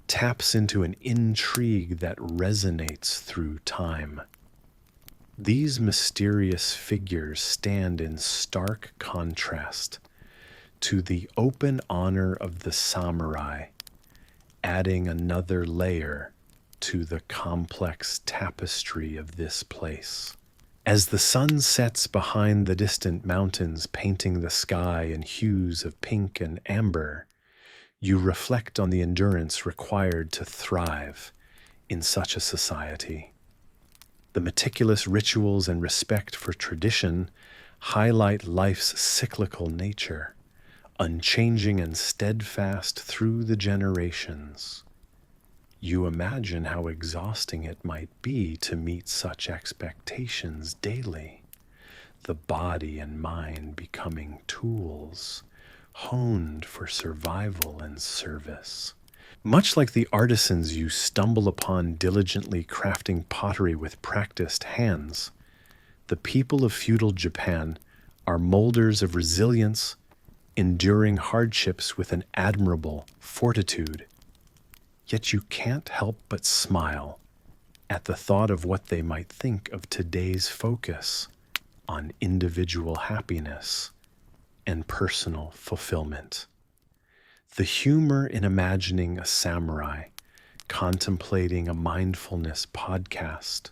taps into an intrigue that resonates through time. These mysterious figures stand in stark contrast to the open honor of the samurai, adding another layer to the complex tapestry of this place. As the sun sets behind the distant mountains, painting the sky in hues of pink and amber, you reflect on the endurance required to thrive in such a society. The meticulous rituals and respect for tradition highlight life's cyclical nature, unchanging and steadfast through the generations. You imagine how exhausting it might be to meet such expectations daily, the body and mind becoming tools honed for survival and service. Much like the artisans you stumble upon diligently crafting pottery with practiced hands, the people of feudal Japan are molders of resilience, enduring hardships with an admirable fortitude. Yet you can't help but smile at the thought of what they might think of today's focus on individual happiness and personal fulfillment. The humor in imagining a samurai contemplating a mindfulness podcast,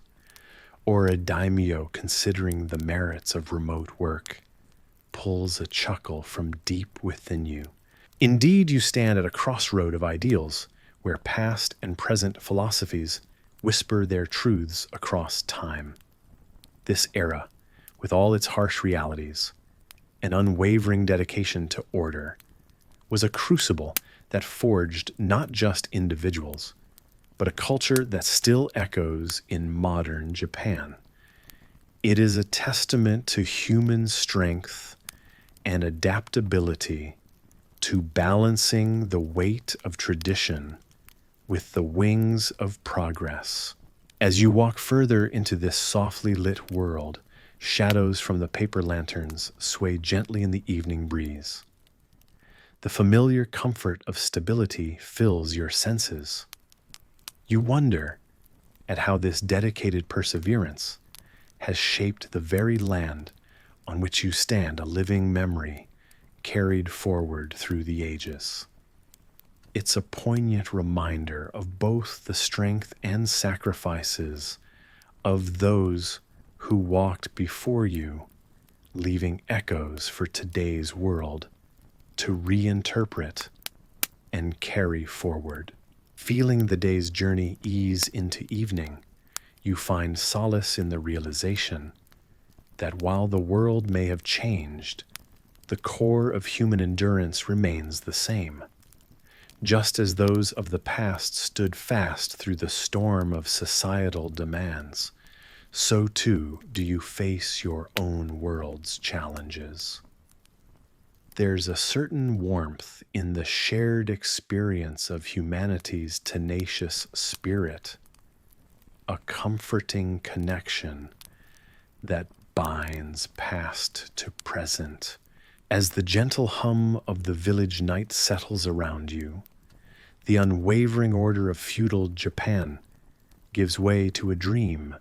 or a daimyo considering the merits of remote work, pulls a chuckle from deep within you. Indeed, you stand at a crossroad of ideals where past and present philosophies whisper their truths across time. This era, with all its harsh realities, an unwavering dedication to order, was a crucible that forged not just individuals, but a culture that still echoes in modern Japan. It is a testament to human strength and adaptability, to balancing the weight of tradition with the wings of progress. As you walk further into this softly lit world, shadows from the paper lanterns sway gently in the evening breeze. The familiar comfort of stability fills your senses. You wonder at how this dedicated perseverance has shaped the very land on which you stand, a living memory carried forward through the ages. It's a poignant reminder of both the strength and sacrifices of those who walked before you, leaving echoes for today's world to reinterpret and carry forward. Feeling the day's journey ease into evening, you find solace in the realization that while the world may have changed, the core of human endurance remains the same. Just as those of the past stood fast through the storm of societal demands, so too do you face your own world's challenges. There's a certain warmth in the shared experience of humanity's tenacious spirit, a comforting connection that binds past to present. As the gentle hum of the village night settles around you, the unwavering order of feudal Japan gives way to a dream,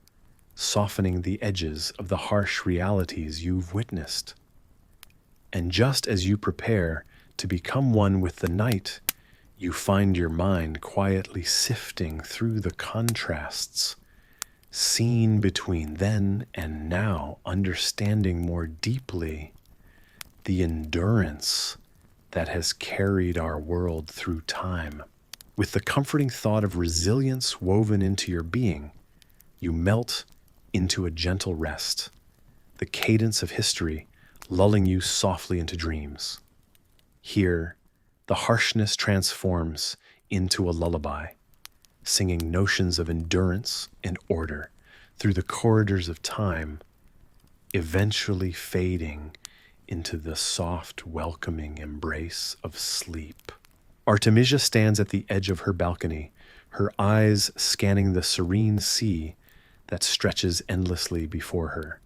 softening the edges of the harsh realities you've witnessed. And just as you prepare to become one with the night, you find your mind quietly sifting through the contrasts, seen between then and now, understanding more deeply the endurance that has carried our world through time. With the comforting thought of resilience woven into your being, you melt into a gentle rest, the cadence of history lulling you softly into dreams. Here, the harshness transforms into a lullaby, singing notions of endurance and order through the corridors of time, eventually fading into the soft, welcoming embrace of sleep. Artemisia stands at the edge of her balcony, her eyes scanning the serene sea that stretches endlessly before her.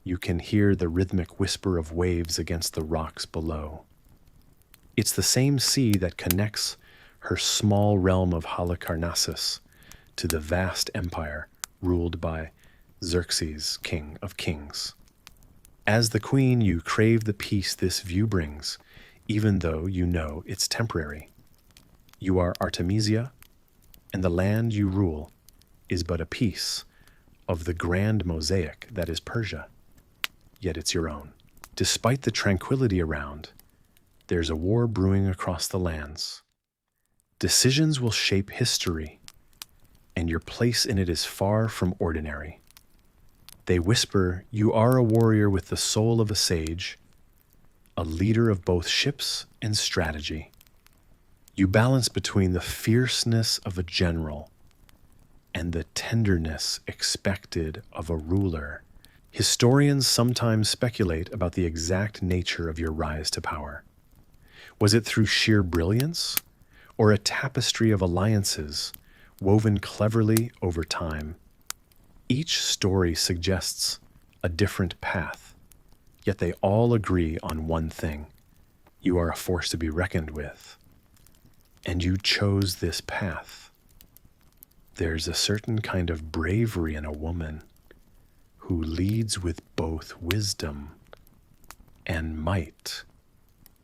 You can hear the rhythmic whisper of waves against the rocks below. It's the same sea that connects her small realm of Halicarnassus to the vast empire ruled by Xerxes, king of kings. As the queen, you crave the peace this view brings, even though you know it's temporary. You are Artemisia, and the land you rule is but a piece of the grand mosaic that is Persia. Yet it's your own. Despite the tranquility around, there's a war brewing across the lands. Decisions will shape history, and your place in it is far from ordinary. They whisper you are a warrior with the soul of a sage, a leader of both ships and strategy. You balance between the fierceness of a general and the tenderness expected of a ruler. Historians sometimes speculate about the exact nature of your rise to power. Was it through sheer brilliance, or a tapestry of alliances woven cleverly over time? Each story suggests a different path, yet they all agree on one thing: you are a force to be reckoned with. And you chose this path. There's a certain kind of bravery in a woman who leads with both wisdom and might,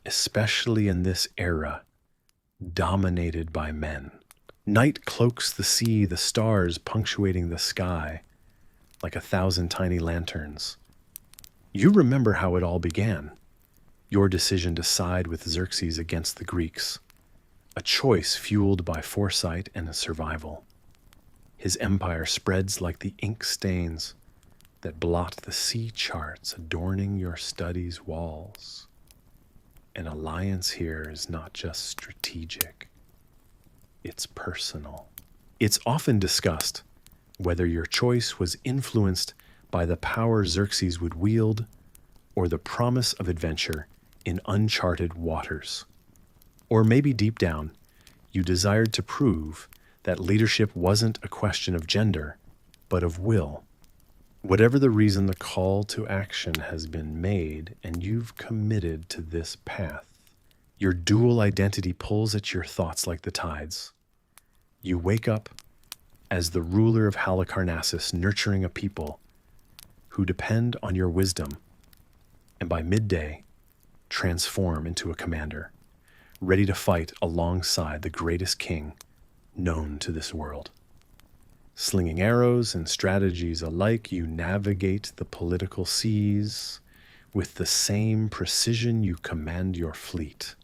especially in this era dominated by men. Night cloaks the sea, the stars punctuating the sky like 1,000 tiny lanterns. You remember how it all began, your decision to side with Xerxes against the Greeks, a choice fueled by foresight and survival. His empire spreads like the ink stains that blot the sea charts adorning your study's walls. An alliance here is not just strategic, it's personal. It's often discussed whether your choice was influenced by the power Xerxes would wield or the promise of adventure in uncharted waters. Or maybe deep down, you desired to prove that leadership wasn't a question of gender, but of will. Whatever the reason, the call to action has been made and you've committed to this path. Your dual identity pulls at your thoughts like the tides. You wake up as the ruler of Halicarnassus, nurturing a people who depend on your wisdom, and by midday, transform into a commander, ready to fight alongside the greatest king known to this world. Slinging arrows and strategies alike, you navigate the political seas with the same precision you command your fleet.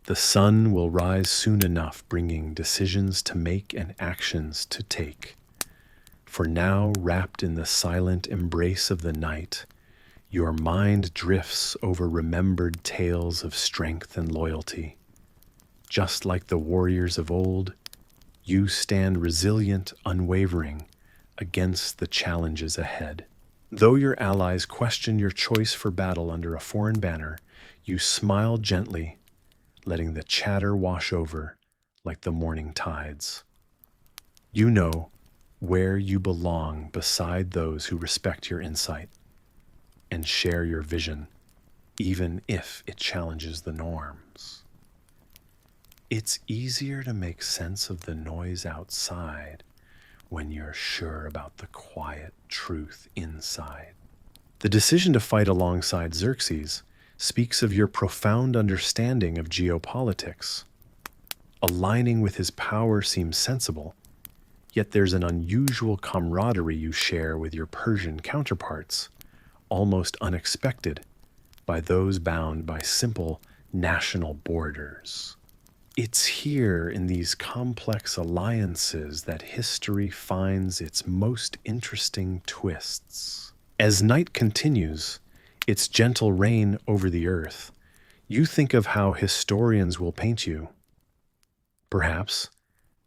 The sun will rise soon enough, bringing decisions to make and actions to take. For now, wrapped in the silent embrace of the night, your mind drifts over remembered tales of strength and loyalty. Just like the warriors of old, you stand resilient, unwavering against the challenges ahead. Though your allies question your choice for battle under a foreign banner, you smile gently, letting the chatter wash over like the morning tides. You know where you belong beside those who respect your insight and share your vision, even if it challenges the norms. It's easier to make sense of the noise outside when you're sure about the quiet truth inside. The decision to fight alongside Xerxes speaks of your profound understanding of geopolitics. Aligning with his power seems sensible, yet there's an unusual camaraderie you share with your Persian counterparts, almost unexpected by those bound by simple national borders. It's here in these complex alliances that history finds its most interesting twists. As night continues its gentle reign over the earth, you think of how historians will paint you. Perhaps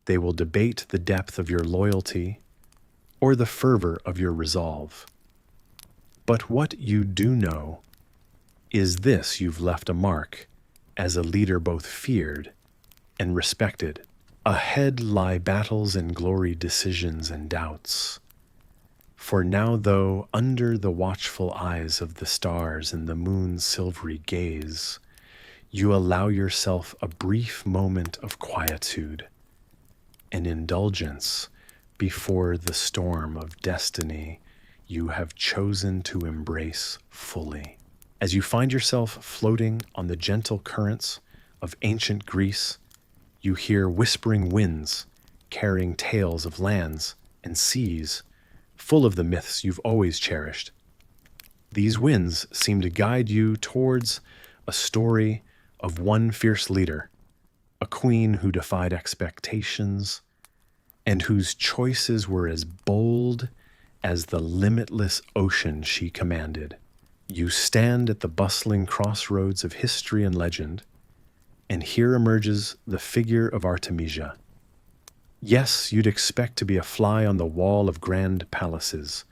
they will debate the depth of your loyalty or the fervor of your resolve. But what you do know is this: you've left a mark as a leader both feared and respected. Ahead lie battles and glory, decisions and doubts. For now, though, under the watchful eyes of the stars and the moon's silvery gaze, you allow yourself a brief moment of quietude, an indulgence before the storm of destiny you have chosen to embrace fully. As you find yourself floating on the gentle currents of ancient Greece, you hear whispering winds carrying tales of lands and seas full of the myths you've always cherished. These winds seem to guide you towards a story of one fierce leader, a queen who defied expectations and whose choices were as bold as the limitless ocean she commanded. You stand at the bustling crossroads of history and legend, and here emerges the figure of Artemisia. Yes, you'd expect to be a fly on the wall of grand palaces,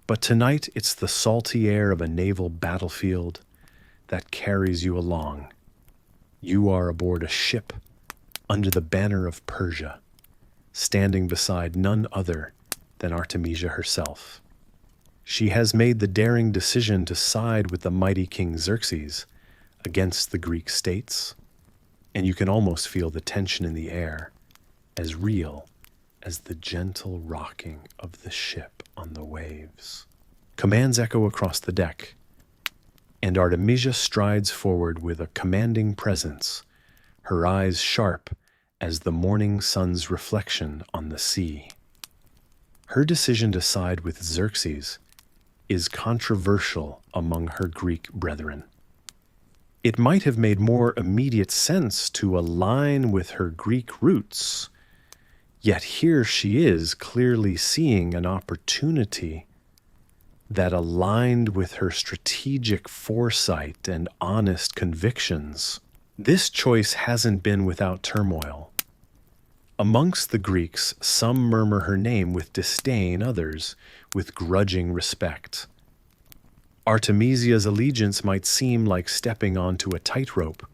but tonight it's the salty air of a naval battlefield that carries you along. You are aboard a ship under the banner of Persia, standing beside none other than Artemisia herself. She has made the daring decision to side with the mighty King Xerxes against the Greek states, and you can almost feel the tension in the air, as real as the gentle rocking of the ship on the waves. Commands echo across the deck, and Artemisia strides forward with a commanding presence, her eyes sharp as the morning sun's reflection on the sea. Her decision to side with Xerxes is controversial among her Greek brethren. It might have made more immediate sense to align with her Greek roots, yet here she is clearly seeing an opportunity that aligned with her strategic foresight and honest convictions. This choice hasn't been without turmoil. Amongst the Greeks, some murmur her name with disdain, others with grudging respect. Artemisia's allegiance might seem like stepping onto a tightrope,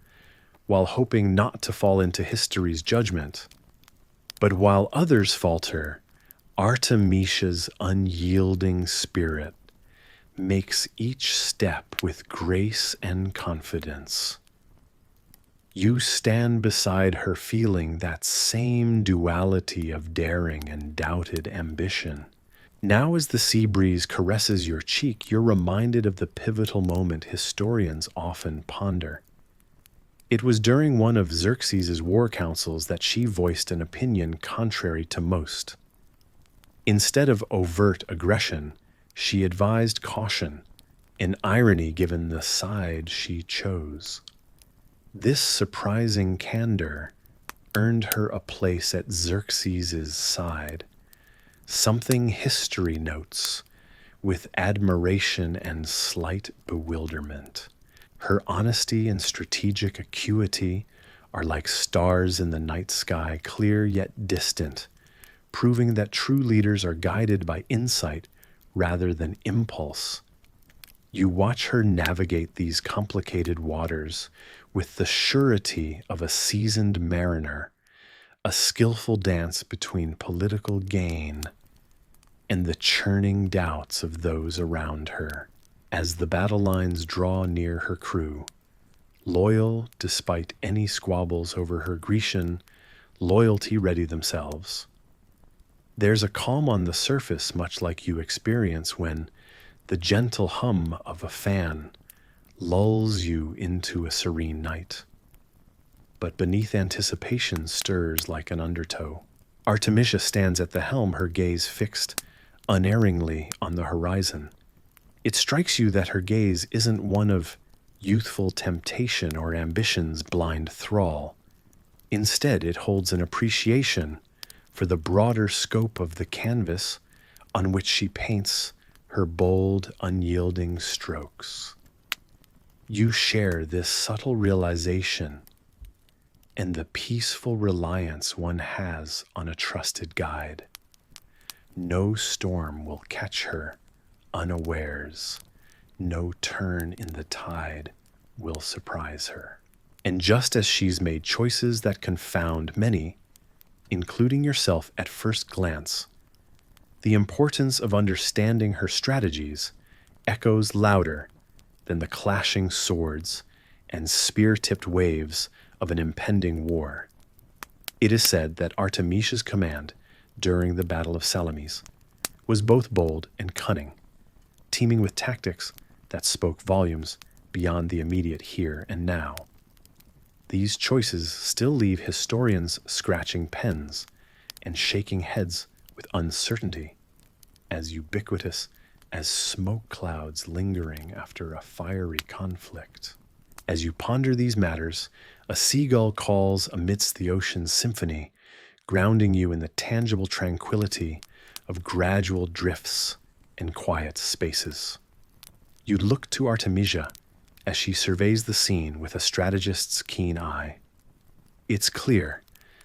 while hoping not to fall into history's judgment. But while others falter, Artemisia's unyielding spirit makes each step with grace and confidence. You stand beside her feeling that same duality of daring and doubted ambition. Now as the sea breeze caresses your cheek, you're reminded of the pivotal moment historians often ponder. It was during one of Xerxes' war councils that she voiced an opinion contrary to most. Instead of overt aggression, she advised caution, an irony given the side she chose. This surprising candor earned her a place at Xerxes' side, something history notes with admiration and slight bewilderment. Her honesty and strategic acuity are like stars in the night sky, clear yet distant, proving that true leaders are guided by insight rather than impulse. You watch her navigate these complicated waters with the surety of a seasoned mariner, a skillful dance between political gain and the churning doubts of those around her. As the battle lines draw near her crew, loyal despite any squabbles over her Grecian loyalty ready themselves. There's a calm on the surface, much like you experience when the gentle hum of a fan lulls you into a serene night. But beneath anticipation stirs like an undertow. Artemisia stands at the helm, her gaze fixed unerringly on the horizon. It strikes you that her gaze isn't one of youthful temptation or ambition's blind thrall. Instead, it holds an appreciation for the broader scope of the canvas on which she paints her bold, unyielding strokes. You share this subtle realization and the peaceful reliance one has on a trusted guide. No storm will catch her unawares. No turn in the tide will surprise her. And just as she's made choices that confound many, including yourself at first glance, the importance of understanding her strategies echoes louder than the clashing swords and spear-tipped waves of an impending war. It is said that Artemisia's command during the Battle of Salamis was both bold and cunning, teeming with tactics that spoke volumes beyond the immediate here and now. These choices still leave historians scratching pens and shaking heads with uncertainty, as ubiquitous as smoke clouds lingering after a fiery conflict. As you ponder these matters, a seagull calls amidst the ocean's symphony, grounding you in the tangible tranquility of gradual drifts and quiet spaces. You look to Artemisia as she surveys the scene with a strategist's keen eye. It's clear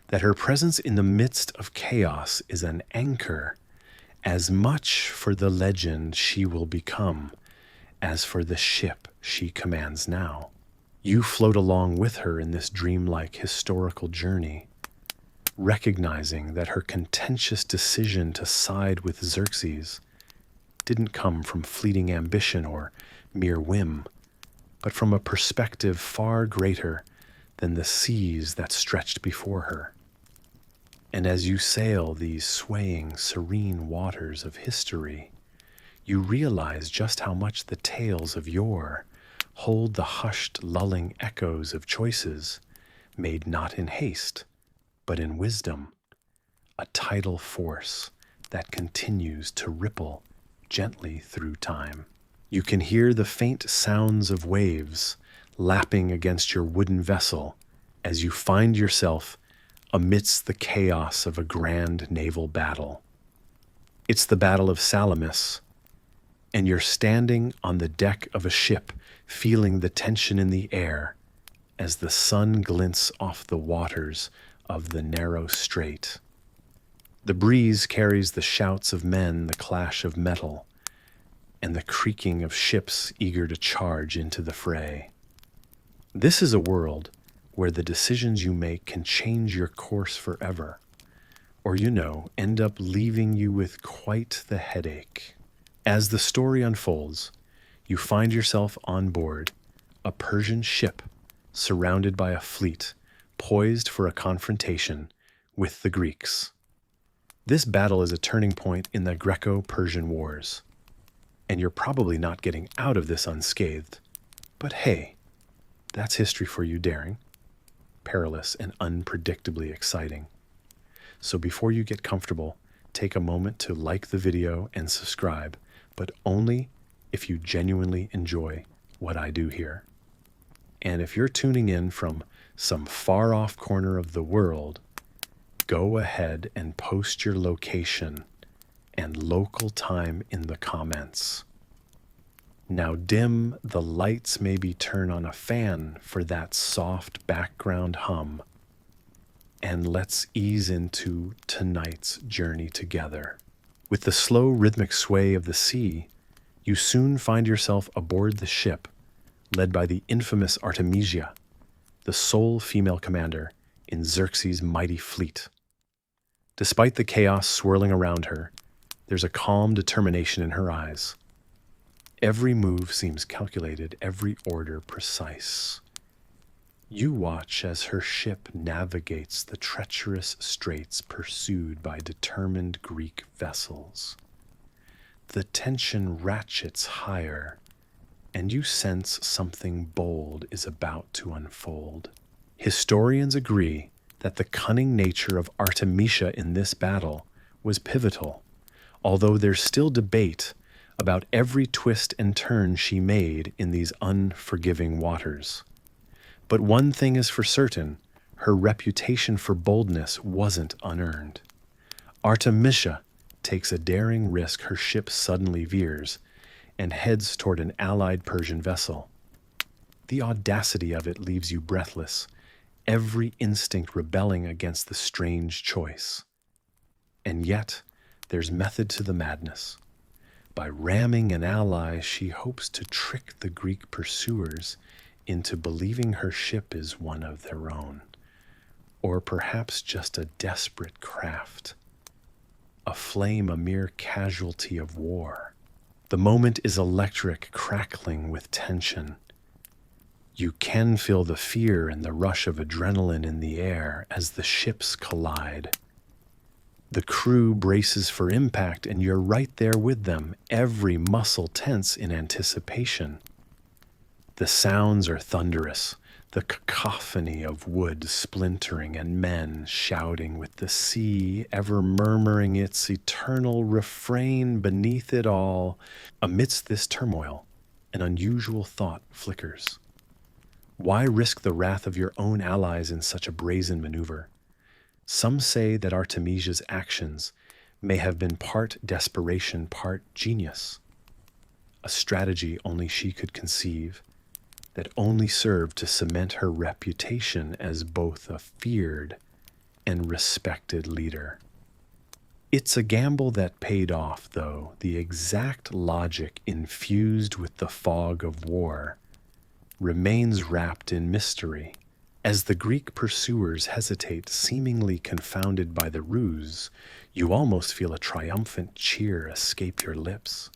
that her presence in the midst of chaos is an anchor, as much for the legend she will become as for the ship she commands now. You float along with her in this dreamlike historical journey, recognizing that her contentious decision to side with Xerxes didn't come from fleeting ambition or mere whim, but from a perspective far greater than the seas that stretched before her. And as you sail these swaying, serene waters of history, you realize just how much the tales of yore hold the hushed, lulling echoes of choices made not in haste, but in wisdom, a tidal force that continues to ripple gently through time. You can hear the faint sounds of waves lapping against your wooden vessel as you find yourself amidst the chaos of a grand naval battle. It's the Battle of Salamis, and you're standing on the deck of a ship, feeling the tension in the air as the sun glints off the waters of the narrow strait. The breeze carries the shouts of men, the clash of metal, and the creaking of ships eager to charge into the fray. This is a world where the decisions you make can change your course forever, or, end up leaving you with quite the headache. As the story unfolds, you find yourself on board a Persian ship surrounded by a fleet poised for a confrontation with the Greeks. This battle is a turning point in the Greco-Persian Wars, and you're probably not getting out of this unscathed. But hey, that's history for you, daring, perilous, and unpredictably exciting. So before you get comfortable, take a moment to like the video and subscribe, but only if you genuinely enjoy what I do here. And if you're tuning in from some far-off corner of the world, go ahead and post your location and local time in the comments. Now dim the lights, maybe turn on a fan for that soft background hum, and let's ease into tonight's journey together. With the slow rhythmic sway of the sea, you soon find yourself aboard the ship, led by the infamous Artemisia, the sole female commander in Xerxes' mighty fleet. Despite the chaos swirling around her, there's a calm determination in her eyes. Every move seems calculated, every order precise. You watch as her ship navigates the treacherous straits pursued by determined Greek vessels. The tension ratchets higher, and you sense something bold is about to unfold. Historians agree that the cunning nature of Artemisia in this battle was pivotal, although there's still debate about every twist and turn she made in these unforgiving waters. But one thing is for certain, her reputation for boldness wasn't unearned. Artemisia takes a daring risk. Her ship suddenly veers and heads toward an allied Persian vessel. The audacity of it leaves you breathless, every instinct rebelling against the strange choice. And yet, there's method to the madness. By ramming an ally, she hopes to trick the Greek pursuers into believing her ship is one of their own, or perhaps just a desperate craft, a flame, a mere casualty of war. The moment is electric, crackling with tension. You can feel the fear and the rush of adrenaline in the air as the ships collide. The crew braces for impact, and you're right there with them, every muscle tense in anticipation. The sounds are thunderous, the cacophony of wood splintering and men shouting, with the sea ever murmuring its eternal refrain beneath it all. Amidst this turmoil, an unusual thought flickers. Why risk the wrath of your own allies in such a brazen maneuver? Some say that Artemisia's actions may have been part desperation, part genius, a strategy only she could conceive, that only served to cement her reputation as both a feared and respected leader. It's a gamble that paid off, though, the exact logic infused with the fog of war remains wrapped in mystery. As the Greek pursuers hesitate, seemingly confounded by the ruse, you almost feel a triumphant cheer escape your lips.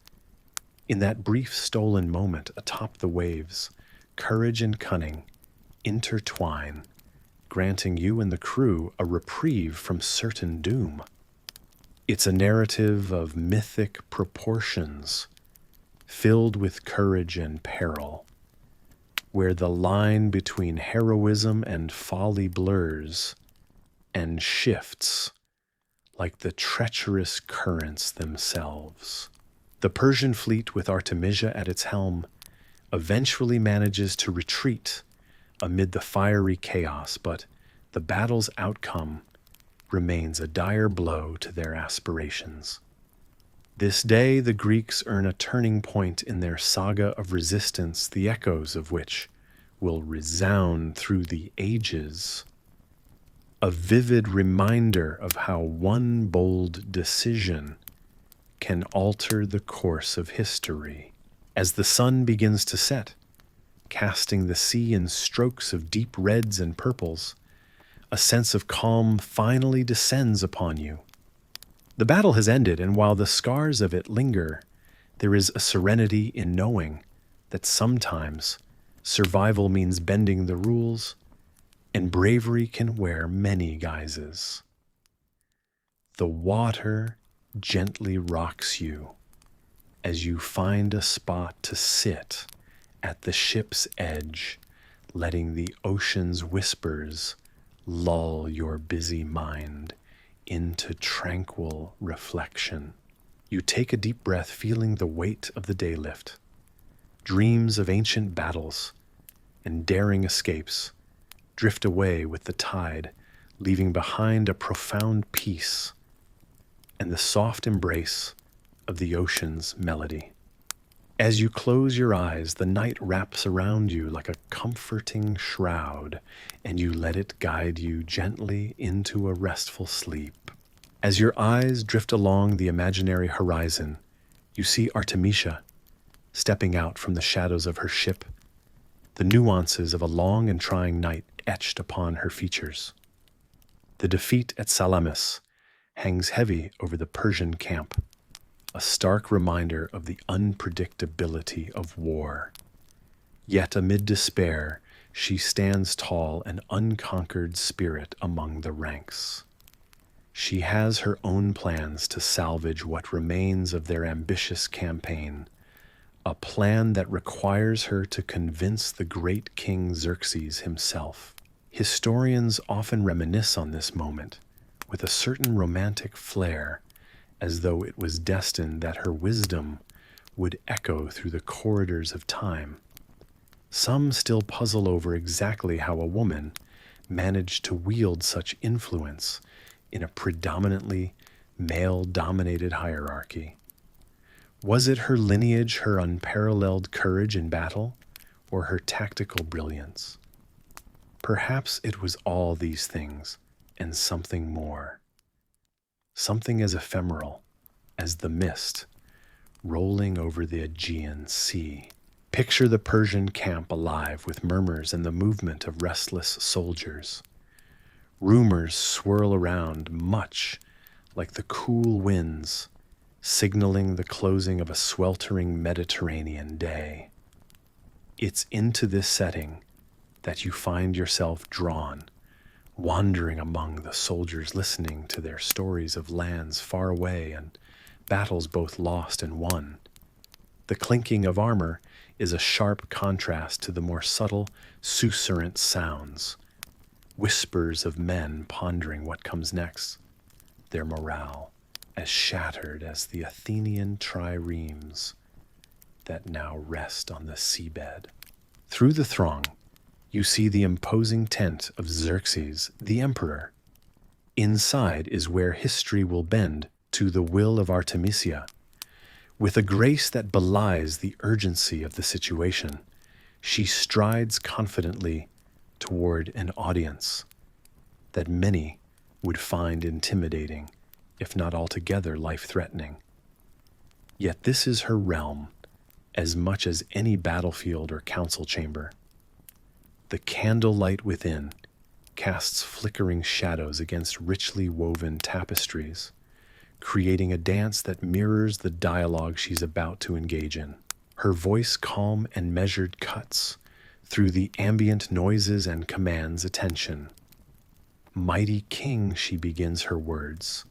In that brief stolen moment atop the waves, courage and cunning intertwine, granting you and the crew a reprieve from certain doom. It's a narrative of mythic proportions, filled with courage and peril, where the line between heroism and folly blurs and shifts like the treacherous currents themselves. The Persian fleet, with Artemisia at its helm, eventually manages to retreat amid the fiery chaos, but the battle's outcome remains a dire blow to their aspirations. This day, the Greeks earn a turning point in their saga of resistance, the echoes of which will resound through the ages. A vivid reminder of how one bold decision can alter the course of history. As the sun begins to set, casting the sea in strokes of deep reds and purples, a sense of calm finally descends upon you. The battle has ended, and while the scars of it linger, there is a serenity in knowing that sometimes survival means bending the rules, and bravery can wear many guises. The water gently rocks you as you find a spot to sit at the ship's edge, letting the ocean's whispers lull your busy mind into tranquil reflection. You take a deep breath, feeling the weight of the day lift. Dreams of ancient battles and daring escapes drift away with the tide, leaving behind a profound peace and the soft embrace of the ocean's melody. As you close your eyes, the night wraps around you like a comforting shroud, and you let it guide you gently into a restful sleep. As your eyes drift along the imaginary horizon, you see Artemisia stepping out from the shadows of her ship, the nuances of a long and trying night etched upon her features. The defeat at Salamis hangs heavy over the Persian camp, a stark reminder of the unpredictability of war. Yet amid despair, she stands tall, an unconquered spirit among the ranks. She has her own plans to salvage what remains of their ambitious campaign, a plan that requires her to convince the great King Xerxes himself. Historians often reminisce on this moment with a certain romantic flair, as though it was destined that her wisdom would echo through the corridors of time. Some still puzzle over exactly how a woman managed to wield such influence in a predominantly male-dominated hierarchy. Was it her lineage, her unparalleled courage in battle, or her tactical brilliance? Perhaps it was all these things and something more. Something as ephemeral as the mist rolling over the Aegean Sea. Picture the Persian camp alive with murmurs and the movement of restless soldiers. Rumors swirl around, much like the cool winds, signaling the closing of a sweltering Mediterranean day. It's into this setting that you find yourself drawn, wandering among the soldiers, listening to their stories of lands far away and battles both lost and won. The clinking of armor is a sharp contrast to the more subtle, susurrant sounds, whispers of men pondering what comes next, their morale as shattered as the Athenian triremes that now rest on the seabed. Through the throng, you see the imposing tent of Xerxes, the emperor. Inside is where history will bend to the will of Artemisia. With a grace that belies the urgency of the situation, she strides confidently toward an audience that many would find intimidating, if not altogether life-threatening. Yet this is her realm, as much as any battlefield or council chamber. The candlelight within casts flickering shadows against richly woven tapestries, creating a dance that mirrors the dialogue she's about to engage in. Her voice, calm and measured, cuts through the ambient noises and commands attention. Mighty king, she begins her words,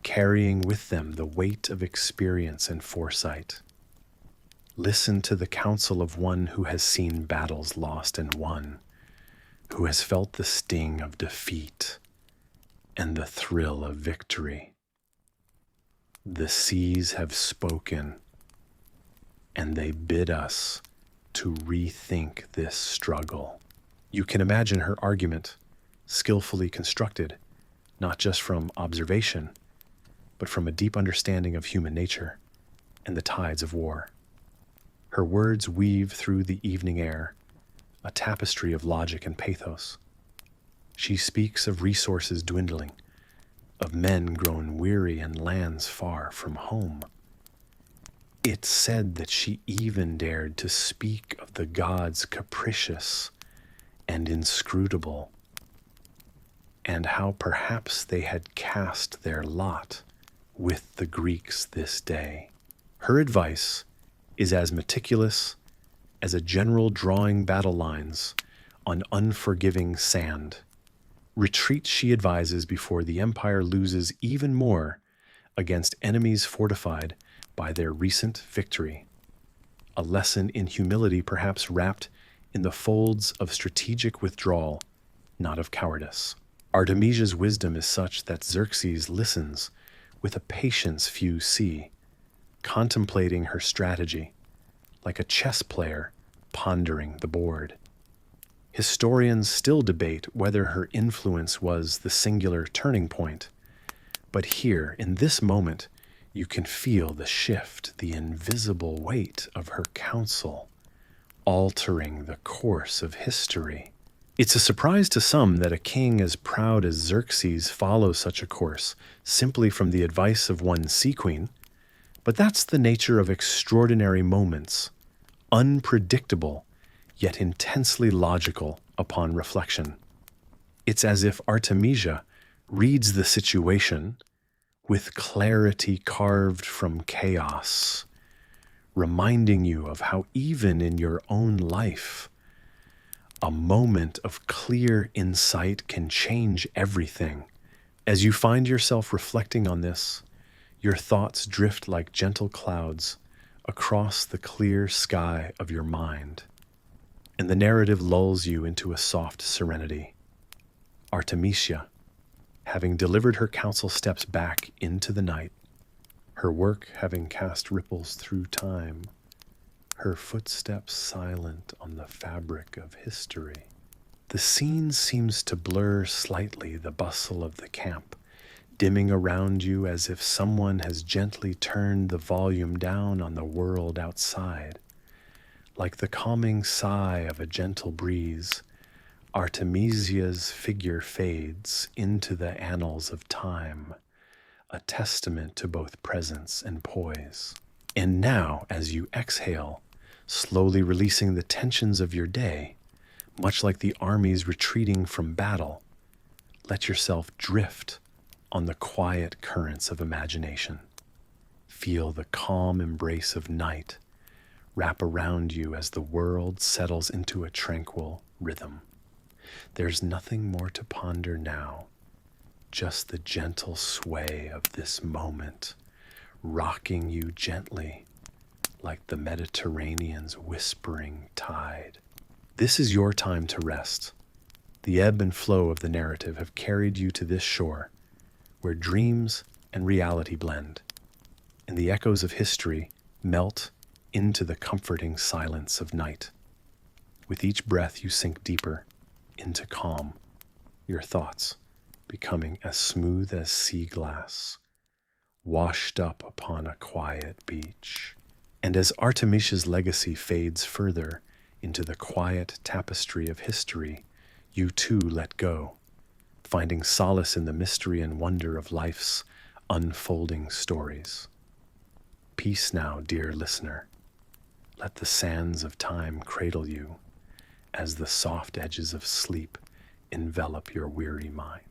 carrying with them the weight of experience and foresight. Listen to the counsel of one who has seen battles lost and won, who has felt the sting of defeat and the thrill of victory. The seas have spoken, and they bid us to rethink this struggle. You can imagine her argument, skillfully constructed, not just from observation, but from a deep understanding of human nature and the tides of war. Her words weave through the evening air, a tapestry of logic and pathos. She speaks of resources dwindling, of men grown weary and lands far from home. It's said that she even dared to speak of the gods capricious and inscrutable, and how perhaps they had cast their lot with the Greeks this day. Her advice is as meticulous as a general drawing battle lines on unforgiving sand. Retreat, she advises, before the empire loses even more against enemies fortified by their recent victory. A lesson in humility, perhaps wrapped in the folds of strategic withdrawal, not of cowardice. Artemisia's wisdom is such that Xerxes listens with a patience few see, contemplating her strategy like a chess player pondering the board. Historians still debate whether her influence was the singular turning point, but here, in this moment, you can feel the shift, the invisible weight of her counsel, altering the course of history. It's a surprise to some that a king as proud as Xerxes follows such a course simply from the advice of one sea queen, but that's the nature of extraordinary moments, unpredictable, yet intensely logical upon reflection. It's as if Artemisia reads the situation with clarity carved from chaos, reminding you of how even in your own life, a moment of clear insight can change everything. As you find yourself reflecting on this, your thoughts drift like gentle clouds across the clear sky of your mind, and the narrative lulls you into a soft serenity. Artemisia, having delivered her counsel, steps back into the night, her work having cast ripples through time, her footsteps silent on the fabric of history. The scene seems to blur slightly the bustle of the camp, dimming around you as if someone has gently turned the volume down on the world outside. Like the calming sigh of a gentle breeze, Artemisia's figure fades into the annals of time, a testament to both presence and poise. And now, as you exhale, slowly releasing the tensions of your day, much like the armies retreating from battle, let yourself drift on the quiet currents of imagination. Feel the calm embrace of night wrap around you as the world settles into a tranquil rhythm. There's nothing more to ponder now, just the gentle sway of this moment, rocking you gently like the Mediterranean's whispering tide. This is your time to rest. The ebb and flow of the narrative have carried you to this shore, where dreams and reality blend, and the echoes of history melt into the comforting silence of night. With each breath you sink deeper into calm, your thoughts becoming as smooth as sea glass, washed up upon a quiet beach. And as Artemisia's legacy fades further into the quiet tapestry of history, you too let go, finding solace in the mystery and wonder of life's unfolding stories. Peace now, dear listener. Let the sands of time cradle you as the soft edges of sleep envelop your weary mind.